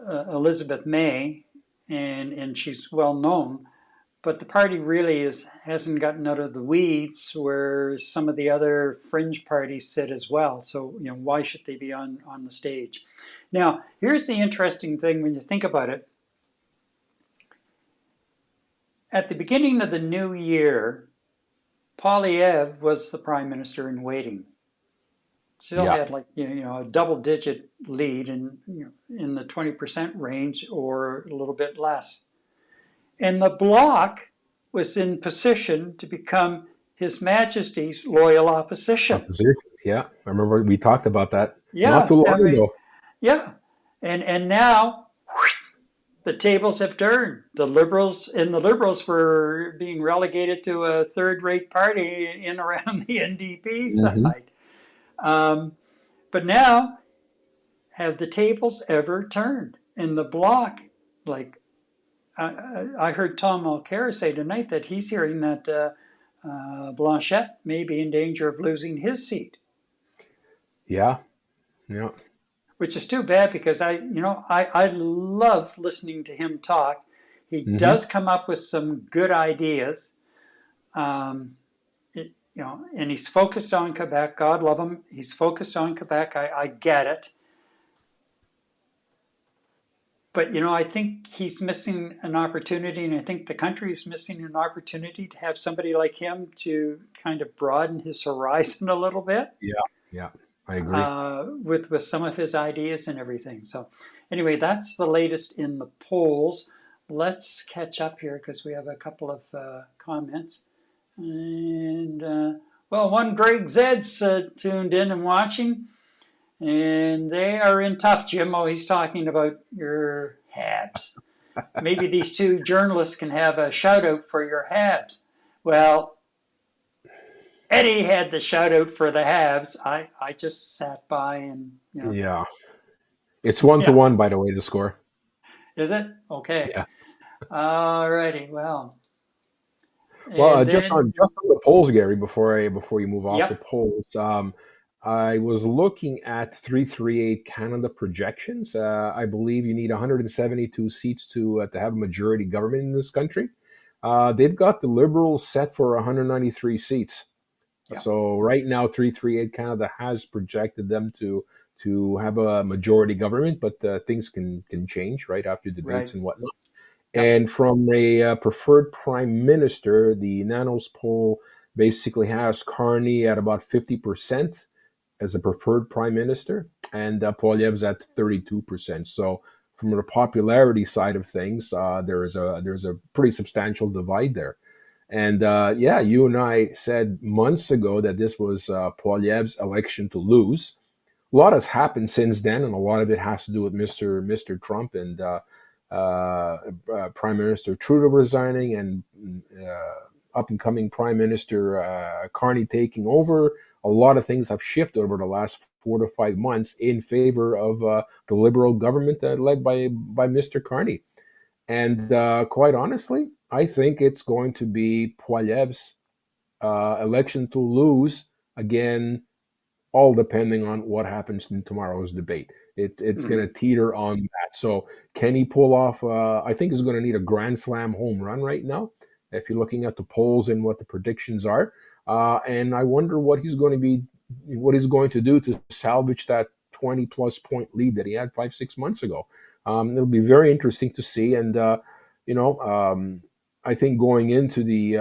Elizabeth May, and she's well known. But the party really hasn't gotten out of the weeds where some of the other fringe parties sit as well. So, why should they be on the stage? Now, here's the interesting thing when you think about it. At the beginning of the new year, Poilievre was the prime minister in waiting. Still had a double-digit lead in the 20% range or a little bit less. And the Bloc was in position to become His Majesty's loyal opposition. Yeah, I remember we talked about that not too long ago. Yeah, and now the tables have turned. The Liberals were being relegated to a third-rate party in around the NDP side. But now, have the tables ever turned? And the Bloc, I heard Tom Mulcair say tonight that he's hearing that Blanchette may be in danger of losing his seat. Yeah. Which is too bad because I love listening to him talk. He does come up with some good ideas. And he's focused on Quebec. God love him. He's focused on Quebec. I get it. But, I think he's missing an opportunity, and I think the country is missing an opportunity to have somebody like him to kind of broaden his horizon a little bit. Yeah, I agree. With some of his ideas and everything. So anyway, that's the latest in the polls. Let's catch up here because we have a couple of comments. And, one Greg Zed's tuned in and watching. And they are in tough, Jim. He's talking about your Habs. Maybe these 2 journalists can have a shout out for your Habs. Well, Eddie had the shout out for the Habs. I just sat by and Yeah. It's 1-1, by the way, the score. Is it? Okay. Yeah. All righty. Well, Well, and then, just on the polls, Gary, before you move off the yep, polls, I was looking at 338 Canada projections. I believe you need 172 seats to have a majority government in this country. They've got the Liberals set for 193 seats. yep. So right now, 338 Canada has projected them to have a majority government, but things can change right after debates Right. and whatnot. Yep. And from a preferred prime minister, the Nanos poll basically has Carney at about 50% as a preferred prime minister, and Poilievre's at 32%. So from the popularity side of things, there's a pretty substantial divide there. And yeah, you and I said months ago that this was Poilievre's election to lose. A lot has happened since then, and a lot of it has to do with Mr. Trump and Prime Minister Trudeau resigning and up and coming Prime Minister Carney taking over. A lot of things have shifted over the last 4 to 5 months in favor of the Liberal government led by Mr. Carney. And quite honestly, I think it's going to be Poilievre's election to lose again, all depending on what happens in tomorrow's debate. It's going Mhm. to teeter on that. So can he pull off? I think he's going to need a grand slam home run right now. If you're looking at the polls and what the predictions are, and I wonder what he's going to do to salvage that 20+ point lead that he had 5-6 months ago. It'll be very interesting to see. And you know, I think going into the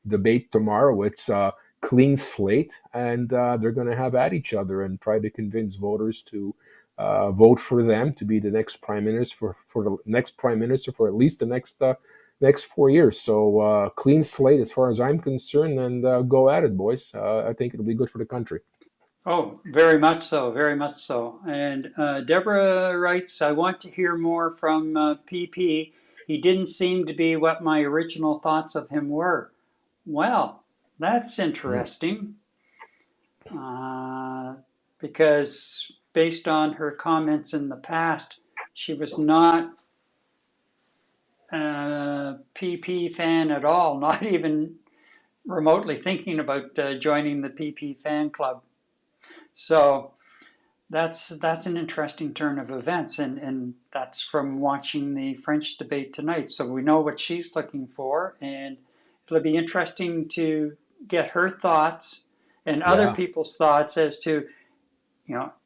debate tomorrow, it's clean slate, and they're going to have at each other and try to convince voters to vote for them to be the next prime minister for the next prime minister for at least the next 4 years. So clean slate as far as I'm concerned, and go at it, boys. I think it'll be good for the country. Oh, very much so, very much so. And Deborah writes, I want to hear more from PP. He didn't seem to be what my original thoughts of him were. Well, that's Mm. interesting uh, because based on her comments in the past, she was not a PP fan at all, not even remotely thinking about joining the PP fan club. So that's an interesting turn of events, and that's from watching the French debate tonight. So we know what she's looking for, and it'll be interesting to get her thoughts and other Yeah. people's thoughts as to,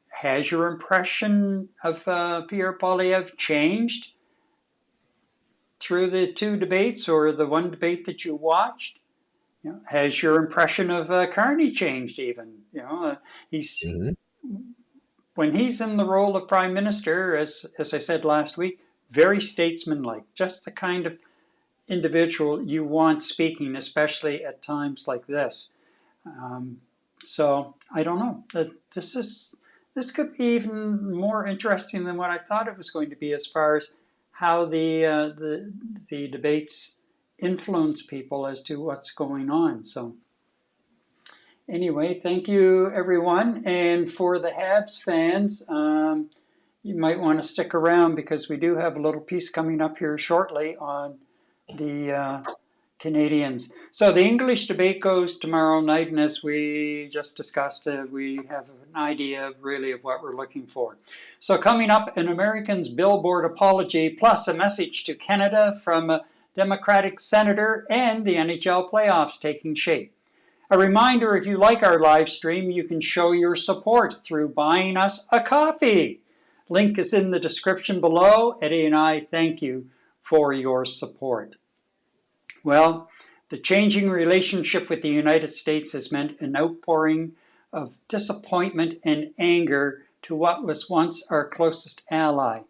has your impression of Pierre Poilievre changed through the two debates or the one debate that you watched? Has your impression of Carney changed even? He's Mhm. when he's in the role of prime minister, as I said last week, very statesmanlike, just the kind of individual you want speaking, especially at times like this. Um, so I don't know. This could be even more interesting than what I thought it was going to be, as far as how the debates influence people as to what's going on. So anyway, thank you everyone, and for the Habs fans, you might want to stick around because we do have a little piece coming up here shortly on the Canadians. So the English debate goes tomorrow night, and as we just discussed, we have an idea really of what we're looking for. So coming up, an American's Billboard apology, plus a message to Canada from a Democratic senator, and the NHL playoffs taking shape. A reminder, if you like our live stream, you can show your support through buying us a coffee. Link is in the description below. Eddie and I thank you for your support. Well, the changing relationship with the United States has meant an outpouring of disappointment and anger to what was once our closest ally.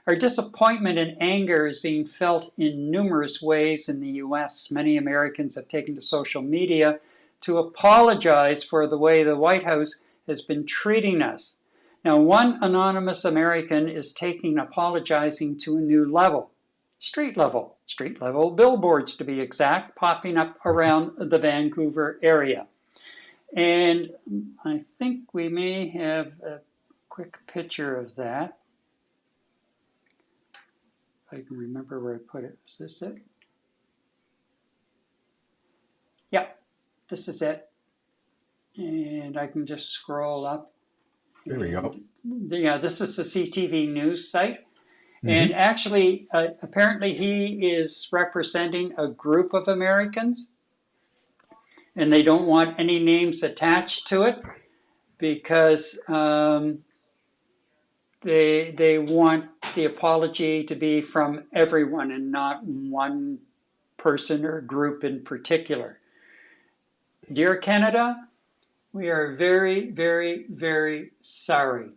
Our disappointment and anger is being felt in numerous ways in the U.S. Many Americans have taken to social media to apologize for the way the White House has been treating us. Now, one anonymous American is taking apologizing to a new level. Street level billboards to be exact, popping up around the Vancouver area. And I think we may have a quick picture of that. I can remember where I put it. Is this it? Yep, this is it. And I can just scroll up. There we go. Yeah, this is the CTV news site. Mm-hmm. And actually, apparently he is representing a group of Americans, and they don't want any names attached to it because they want the apology to be from everyone and not one person or group in particular. Dear Canada, we are very, very, very sorry.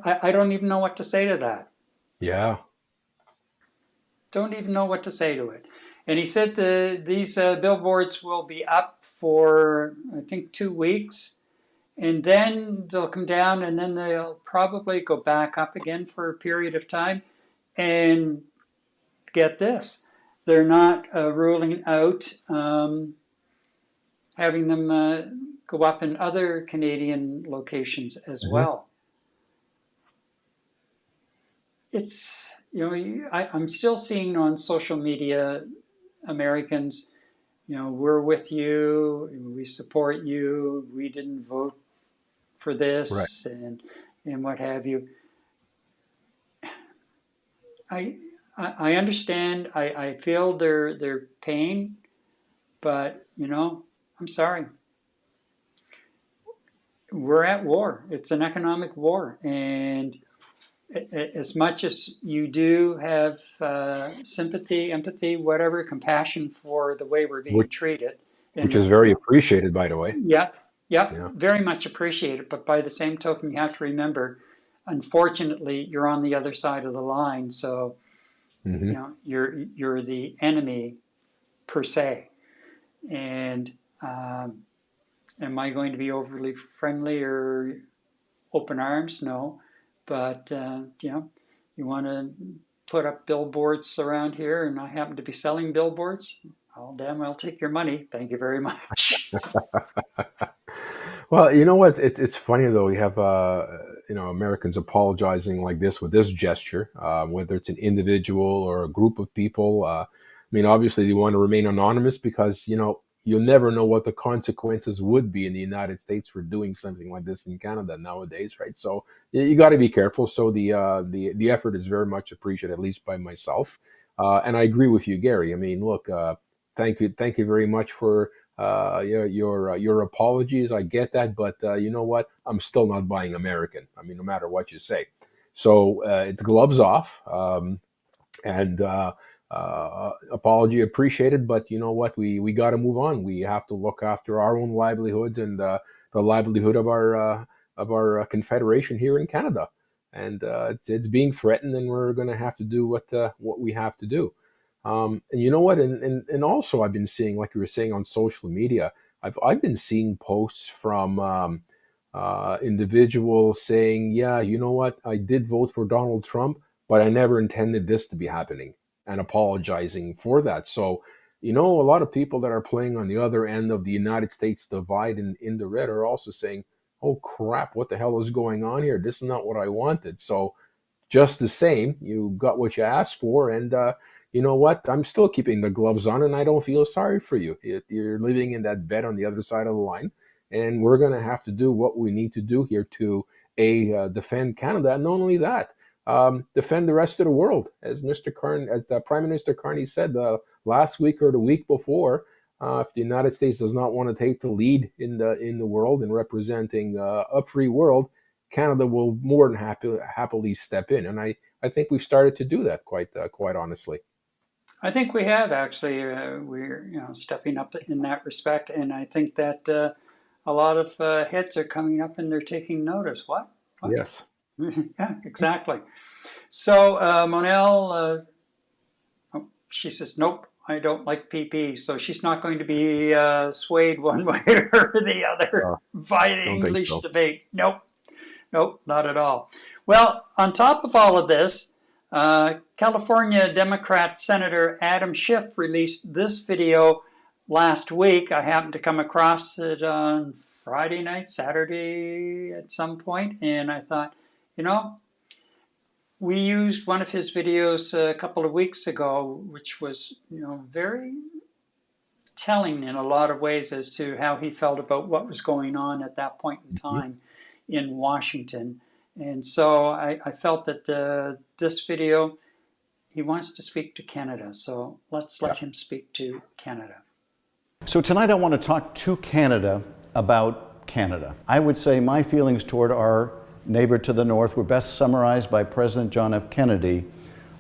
I don't even know what to say to that. Yeah. Don't even know what to say to it. And he said these billboards will be up for, I think, 2 weeks. And then they'll come down, and then they'll probably go back up again for a period of time. And get this, they're not ruling out having them go up in other Canadian locations as well. It's, I'm still seeing on social media Americans, we're with you, we support you, we didn't vote for this, Right. and what have you. I understand. I feel their pain, but I'm sorry. We're at war. It's an economic war, and as much as you do have sympathy, empathy, whatever, compassion for the way we're being treated, Which is very appreciated, by the way. Yeah, Yeah. very much appreciated. But by the same token, you have to remember, unfortunately, you're on the other side of the line, so you're the enemy per se. And am I going to be overly friendly or open arms? No. But, you want to put up billboards around here and I happen to be selling billboards, I'll damn well take your money. Thank you very much. Well, you know what? It's funny though. We have Americans apologizing like this with this gesture, whether it's an individual or a group of people. I mean, obviously they want to remain anonymous because you'll never know what the consequences would be in the United States for doing something like this in Canada nowadays, right? So you got to be careful. So the effort is very much appreciated, at least by myself. And I agree with you, Gary. I mean, look, thank you very much for your apologies. I get that, but you know what? I'm still not buying American. I mean, no matter what you say. So it's gloves off, and apology appreciated. But you know what? We got to move on. We have to look after our own livelihoods and the livelihood of our confederation here in Canada. And it's being threatened, and we're going to have to do what we have to do. And you know what? And also, I've been seeing, like you were saying, on social media, I've been seeing posts from individuals saying, "Yeah, you know what? I did vote for Donald Trump, but I never intended this to be happening," and apologizing for that. So, a lot of people that are playing on the other end of the United States divide in the red are also saying, "Oh crap! What the hell is going on here? This is not what I wanted." So, just the same, you got what you asked for, and you know what? I'm still keeping the gloves on, and I don't feel sorry for you. You're living in that bed on the other side of the line, and we're going to have to do what we need to do here to defend Canada, and not only that, defend the rest of the world, as Prime Minister Carney said last week or the week before. If the United States does not want to take the lead in the world and representing a free world, Canada will more than happily step in, and I think we've started to do that quite honestly. I think we have actually. We're stepping up in that respect, and I think that a lot of heads are coming up and they're taking notice. What? Yes. Yeah, exactly. So Monel, she says, "Nope, I don't like PP," so she's not going to be swayed one way or the other by the English debate. Nope, not at all. Well, on top of all of this, California Democrat Senator Adam Schiff released this video last week. I happened to come across it on Friday night, Saturday at some point, and I thought, We used one of his videos a couple of weeks ago, which was, very telling in a lot of ways as to how he felt about what was going on at that point in time in Washington. And so I felt that this video, he wants to speak to Canada. So let's let him speak to Canada. So tonight I want to talk to Canada about Canada. I would say my feelings toward our neighbor to the north were best summarized by President John F. Kennedy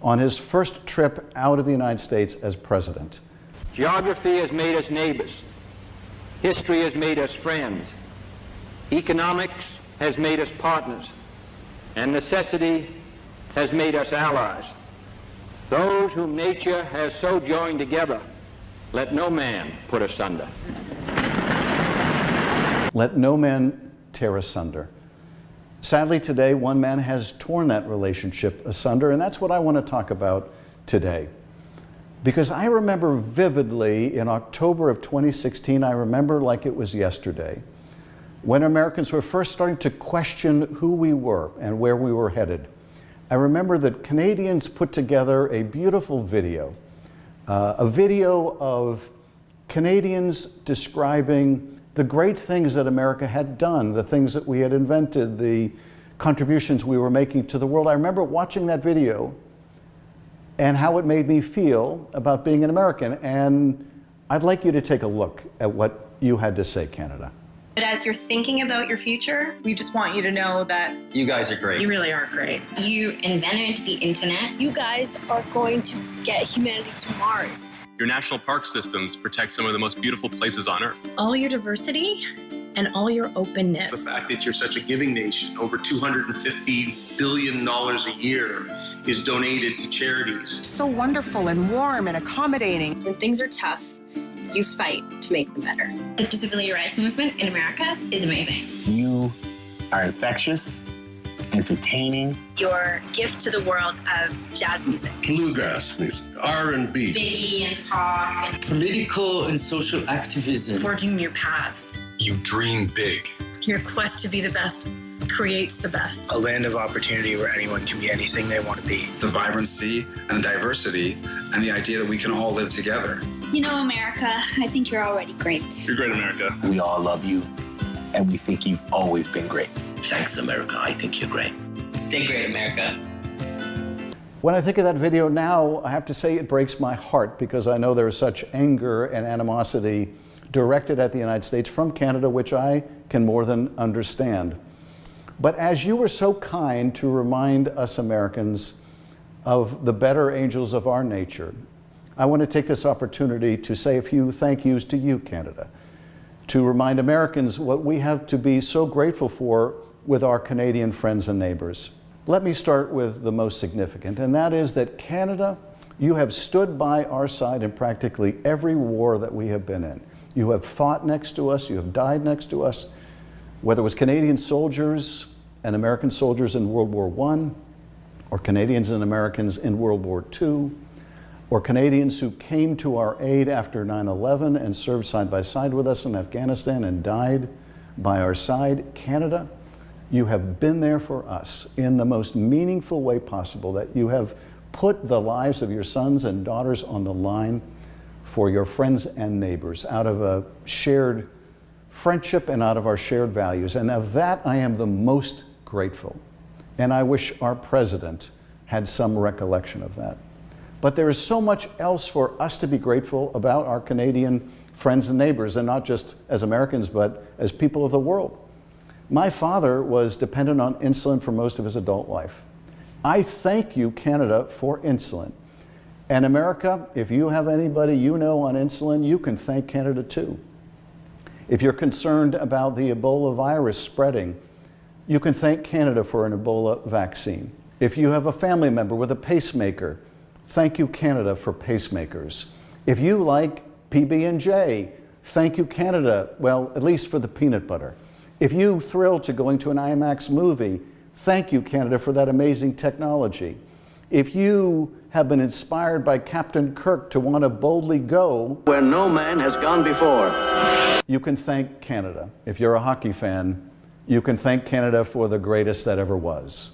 on his first trip out of the United States as president. Geography has made us neighbors. History has made us friends. Economics has made us partners. And necessity has made us allies. Those whom nature has so joined together, let no man put asunder. Let no man tear asunder. Sadly, today, one man has torn that relationship asunder, and that's what I want to talk about today. Because I remember vividly in October of 2016, I remember like it was yesterday, when Americans were first starting to question who we were and where we were headed. I remember that Canadians put together a beautiful video, a video of Canadians describing the great things that America had done, the things that we had invented, the contributions we were making to the world. I remember watching that video and how it made me feel about being an American. And I'd like you to take a look at what you had to say, Canada. But as you're thinking about your future, we just want you to know that you guys are great. You really are great. You invented the internet. You guys are going to get humanity to Mars. Your national park systems protect some of the most beautiful places on Earth. All your diversity and all your openness. The fact that you're such a giving nation, over $250 billion a year is donated to charities. So wonderful and warm and accommodating. When things are tough, you fight to make them better. The disability rights movement in America is amazing. You are infectious, entertaining. Your gift to the world of jazz music. Bluegrass music, R&B. Biggie and pop. And political and social activism. forging new paths. You dream big. Your quest to be the best creates the best. A land of opportunity where anyone can be anything they want to be. The vibrancy and diversity and the idea that we can all live together. You know, America, I think you're already great. You're great, America. We all love you, and we think you've always been great. Thanks, America. I think you're great. Stay great, America. When I think of that video now, I have to say it breaks my heart because I know there is such anger and animosity directed at the United States from Canada, which I can more than understand. But as you were so kind to remind us Americans of the better angels of our nature, I want to take this opportunity to say a few thank yous to you, Canada, to remind Americans what we have to be so grateful for with our Canadian friends and neighbors. Let me start with the most significant, and that is that Canada, you have stood by our side in practically every war that we have been in. You have fought next to us, you have died next to us, whether it was Canadian soldiers and American soldiers in World War I, or Canadians and Americans in World War II, or Canadians who came to our aid after 9/11 and served side by side with us in Afghanistan and died by our side. Canada, you have been there for us in the most meaningful way possible, that you have put the lives of your sons and daughters on the line for your friends and neighbors out of a shared friendship and out of our shared values. And of that, I am the most grateful. And I wish our president had some recollection of that. But there is so much else for us to be grateful about our Canadian friends and neighbors, and not just as Americans, but as people of the world. My father was dependent on insulin for most of his adult life. I thank you, Canada, for insulin. And America, if you have anybody you know on insulin, you can thank Canada too. If you're concerned about the Ebola virus spreading, you can thank Canada for an Ebola vaccine. If you have a family member with a pacemaker, thank you, Canada, for pacemakers. If you like PB&J, thank you, Canada, well, at least for the peanut butter. If you thrill to going to an IMAX movie, thank you, Canada, for that amazing technology. If you have been inspired by Captain Kirk to want to boldly go where no man has gone before, you can thank Canada. If you're a hockey fan, you can thank Canada for the greatest that ever was.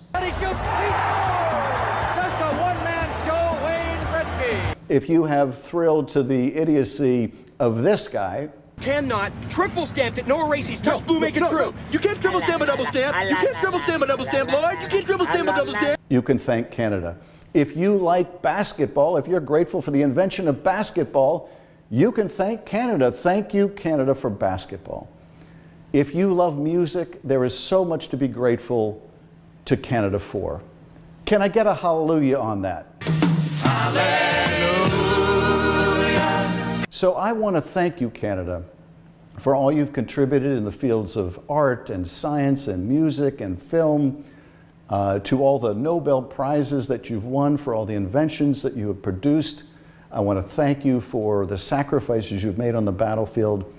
if you have thrilled to the idiocy of this guy. Cannot triple stamp it, no erases, touch blue, make it true. You can't triple stamp a double stamp. You can't triple stamp a double stamp, Lord. You can't triple stamp a double stamp. You can thank Canada. If you like basketball, if you're grateful for the invention of basketball, you can thank Canada. Thank you, Canada, for basketball. If you love music, there is so much to be grateful to Canada for. Can I get a hallelujah on that? So I want to thank you, Canada, for all you've contributed in the fields of art and science and music and film, to all the Nobel Prizes that you've won, for all the inventions that you have produced. I want to thank you for the sacrifices you've made on the battlefield.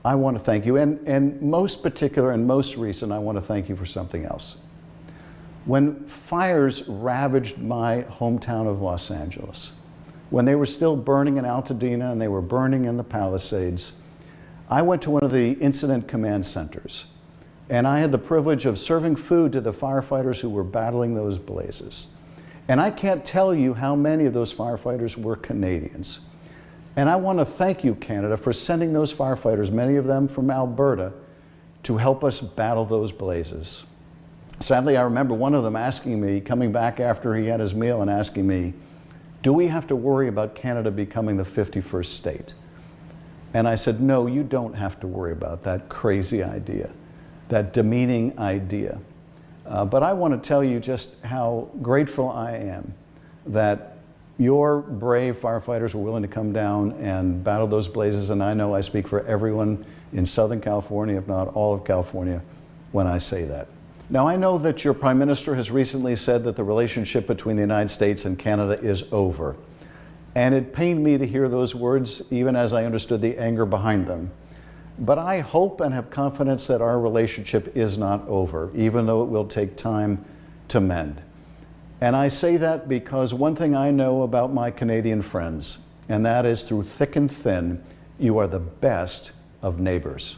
I want to thank you, and most particular and most recent, I want to thank you for something else. When fires ravaged my hometown of Los Angeles, when they were still burning in Altadena and they were burning in the Palisades, I went to one of the incident command centers, and I had the privilege of serving food to the firefighters who were battling those blazes. And I can't tell you how many of those firefighters were Canadians. And I want to thank you, Canada, for sending those firefighters, many of them from Alberta, to help us battle those blazes. Sadly, I remember one of them asking me, coming back after he had his meal and asking me, do we have to worry about Canada becoming the 51st state? And I said, no, you don't have to worry about that crazy idea, that demeaning idea. But I want to tell you just how grateful I am that your brave firefighters were willing to come down and battle those blazes. And I know I speak for everyone in Southern California, if not all of California, when I say that. Now, I know that your Prime Minister has recently said that the relationship between the United States and Canada is over. And it pained me to hear those words, even as I understood the anger behind them. But I hope and have confidence that our relationship is not over, even though it will take time to mend. And I say that because one thing I know about my Canadian friends, and that is through thick and thin, you are the best of neighbors.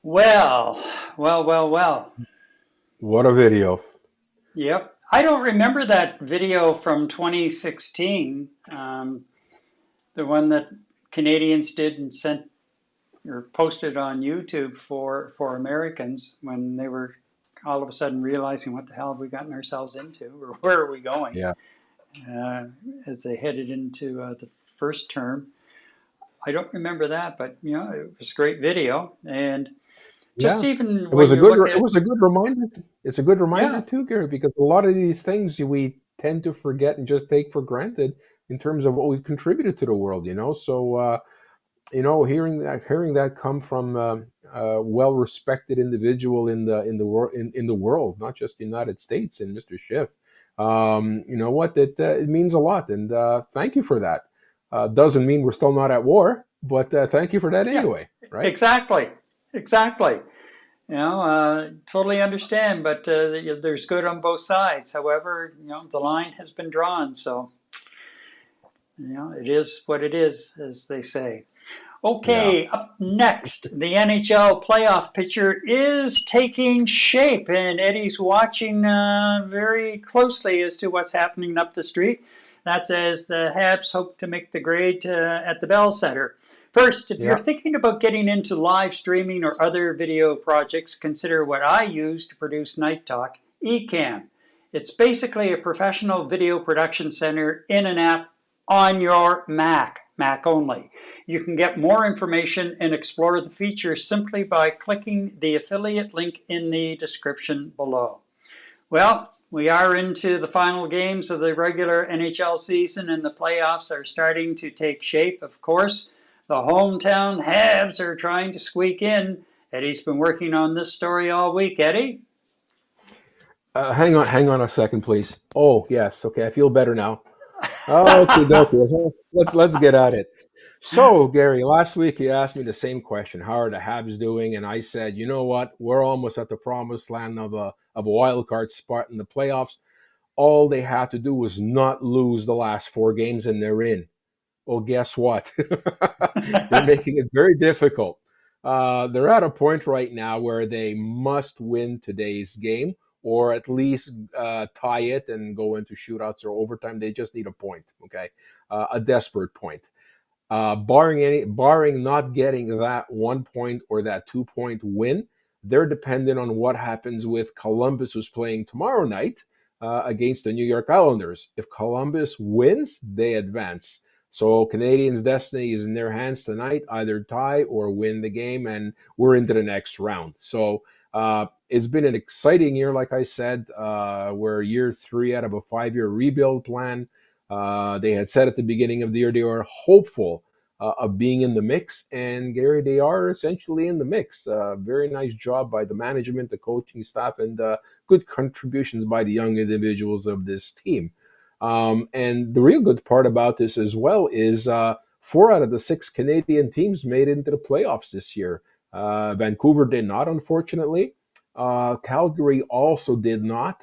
Well. What a video. Yep. I don't remember that video from 2016, the one that Canadians did and sent or posted on YouTube for Americans when they were all of a sudden realizing what the hell have we gotten ourselves into, or where are we going? Yeah. As they headed into the first term. I don't remember that, but you know, it was a great video, and just even it was a good reminder. It's a good reminder too, Gary, because a lot of these things we tend to forget and just take for granted in terms of what we've contributed to the world. You know, so hearing that come from a well-respected individual in the world, not just the United States, and Mr. Schiff, you know what? It means a lot, and thank you for that. Doesn't mean we're still not at war, but thank you for that anyway, right? Exactly. You know, totally understand, but there's good on both sides. However, you know, the line has been drawn, so you know, it is what it is, as they say. Okay, up next, the NHL playoff picture is taking shape, and Eddie's watching very closely as to what's happening up the street. That's as the Habs hope to make the grade at the Bell Center. First, if you're thinking about getting into live streaming or other video projects, consider what I use to produce Night Talk, Ecamm. It's basically a professional video production center in an app on your Mac only. You can get more information and explore the features simply by clicking the affiliate link in the description below. Well, we are into the final games of the regular NHL season, and the playoffs are starting to take shape, of course. The hometown Habs are trying to squeak in. Eddie's been working on this story all week. Eddie? Hang on a second, please. Oh, yes. Okay, I feel better now. Okay. Let's get at it. So, Gary, last week you asked me the same question. How are the Habs doing? And I said, you know what? We're almost at the promised land of a wild card spot in the playoffs. All they have to do was not lose the last 4 games, and they're in. Well, guess what? They're making it very difficult. They're at a point right now where they must win today's game, or at least tie it and go into shootouts or overtime. They just need a point, okay? A desperate point. Barring not getting that 1 point or that 2 point win, they're dependent on what happens with Columbus, who's playing tomorrow night against the New York Islanders. If Columbus wins, they advance. So Canadians' destiny is in their hands tonight, either tie or win the game, and we're into the next round. So it's been an exciting year, like I said. We're year 3 out of a 5-year rebuild plan. They had said at the beginning of the year they were hopeful of being in the mix, and Gary, they are essentially in the mix. Very nice job by the management, the coaching staff, and good contributions by the young individuals of this team. And the real good part about this as well is 4 out of the 6 Canadian teams made it into the playoffs this year. Vancouver did not, unfortunately. Calgary also did not.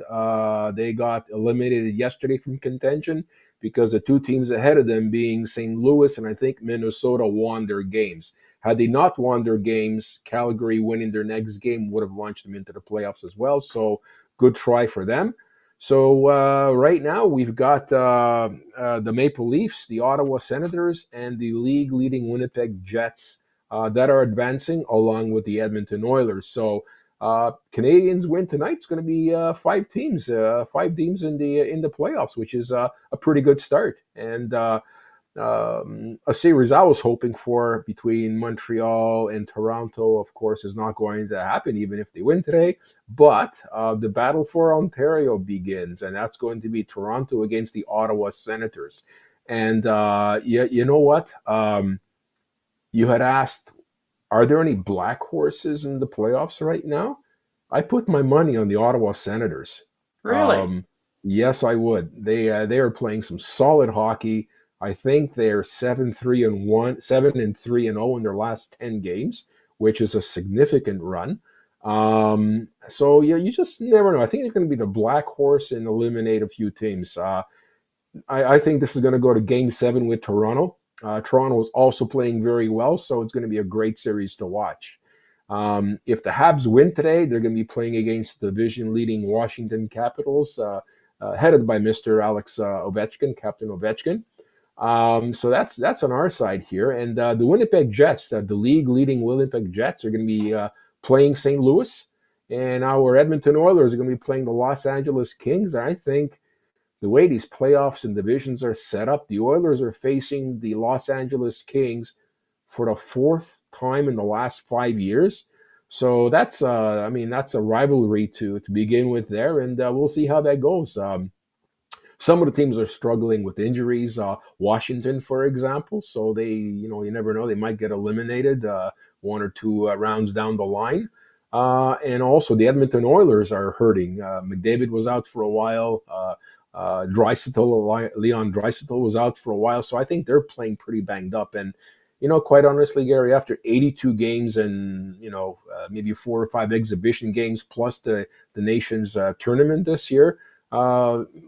They got eliminated yesterday from contention because the 2 teams ahead of them, being St. Louis and I think Minnesota, won their games. Had they not won their games, Calgary winning their next game would have launched them into the playoffs as well. So good try for them. So right now we've got the Maple Leafs, the Ottawa Senators, and the league-leading Winnipeg Jets that are advancing, along with the Edmonton Oilers. So Canadians win tonight. It's going to be 5 teams in the playoffs, which is a pretty good start. And a series I was hoping for between Montreal and Toronto, of course, is not going to happen, even if they win today. But the battle for Ontario begins, and that's going to be Toronto against the Ottawa Senators. And you know what? You had asked, are there any black horses in the playoffs right now? I put my money on the Ottawa Senators. Really? Yes, I would. They are playing some solid hockey. I think they're 7-3-1, 7-3-0 in their last 10 games, which is a significant run. So yeah, you just never know. I think they're going to be the black horse and eliminate a few teams. I think this is going to go to Game 7 with Toronto. Toronto is also playing very well, so it's going to be a great series to watch. If the Habs win today, they're going to be playing against the division-leading Washington Capitals, headed by Mr. Alex Ovechkin, Captain Ovechkin. So that's on our side here. And the Winnipeg Jets, the league-leading Winnipeg Jets, are going to be playing St. Louis. And our Edmonton Oilers are going to be playing the Los Angeles Kings. And I think the way these playoffs and divisions are set up, the Oilers are facing the Los Angeles Kings for the 4th time in the last 5 years. So that's a rivalry to begin with there, and we'll see how that goes. Some of the teams are struggling with injuries. Washington, for example, so they, you never know, they might get eliminated 1 or 2 rounds down the line. And also the Edmonton Oilers are hurting. McDavid was out for a while. Leon Draisaitl was out for a while, so I think they're playing pretty banged up. And quite honestly, Gary, after 82 games and maybe 4 or 5 exhibition games plus the nation's tournament this year,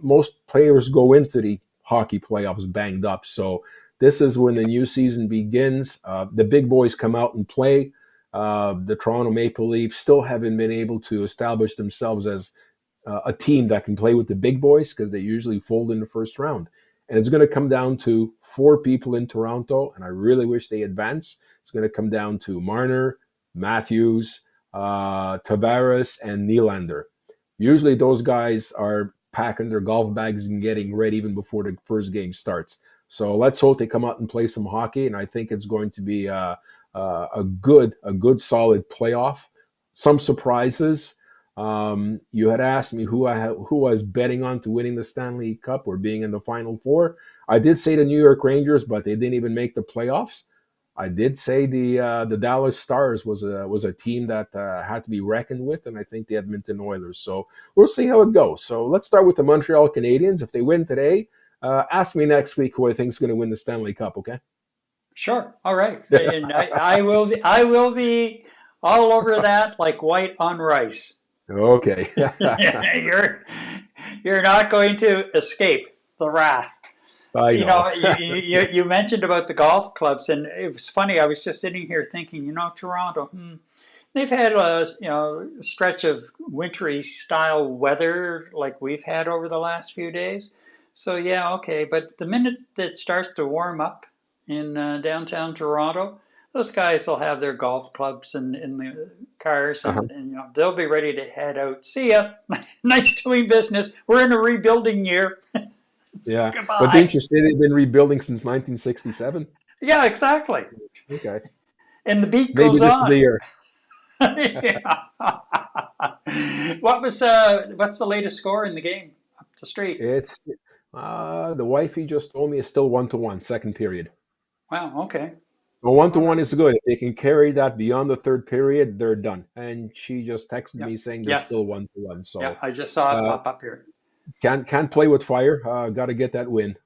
most players go into the hockey playoffs banged up. So this is when the new season begins. The big boys come out and play. The Toronto Maple Leafs still haven't been able to establish themselves as a team that can play with the big boys, because they usually fold in the first round. And it's going to come down to 4 people in Toronto, and I really wish they advance. It's going to come down to Marner, Matthews, Tavares, and Nylander. Usually those guys are packing their golf bags and getting ready even before the first game starts. So let's hope they come out and play some hockey, and I think it's going to be a good solid playoff. Some surprises. You had asked me who I was betting on to winning the Stanley Cup or being in the Final Four. I did say the New York Rangers, but they didn't even make the playoffs. I did say the Dallas Stars was a team that had to be reckoned with, and I think the Edmonton Oilers. So we'll see how it goes. So let's start with the Montreal Canadiens. If they win today, ask me next week who I think is going to win the Stanley Cup, okay? Sure. All right. And I will be all over that like white on rice. Okay. You're not going to escape the wrath. I know. You mentioned about the golf clubs, and it was funny. I was just sitting here thinking, Toronto, they've had a stretch of wintry style weather like we've had over the last few days. So yeah, okay. But the minute that starts to warm up in downtown Toronto, those guys will have their golf clubs in the cars, and they'll be ready to head out. See ya. Nice doing business. We're in a rebuilding year. Yeah. Goodbye. But didn't you say they've been rebuilding since 1967? Yeah, exactly. Okay. And the beat Maybe goes this on. is the year. What's the latest score in the game up the street? It's the wifey just told me it's still 1-1, second period. Wow. Okay. Well, 1-1 is good. If they can carry that beyond the third period, they're done. And she just texted me saying they're still 1-1. So yeah, I just saw it pop up here. Can't play with fire. Got to get that win.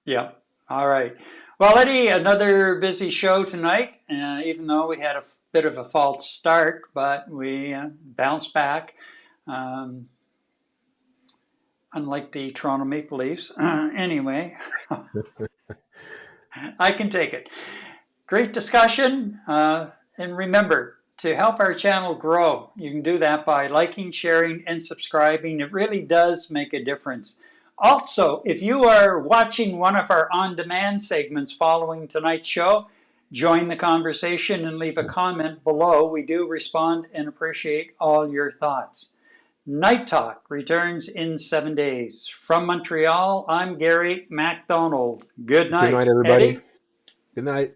Yeah. All right. Well, Eddie, another busy show tonight. Even though we had a bit of a false start, but we bounced back. Unlike the Toronto Maple Leafs. Anyway, I can take it. Great discussion. And remember, to help our channel grow, you can do that by liking, sharing, and subscribing. It really does make a difference. Also, if you are watching one of our on-demand segments following tonight's show, join the conversation and leave a comment below. We do respond and appreciate all your thoughts. Night Talk returns in 7 days. From Montreal, I'm Gary MacDonald. Good night. Good night, everybody. Eddie? Good night.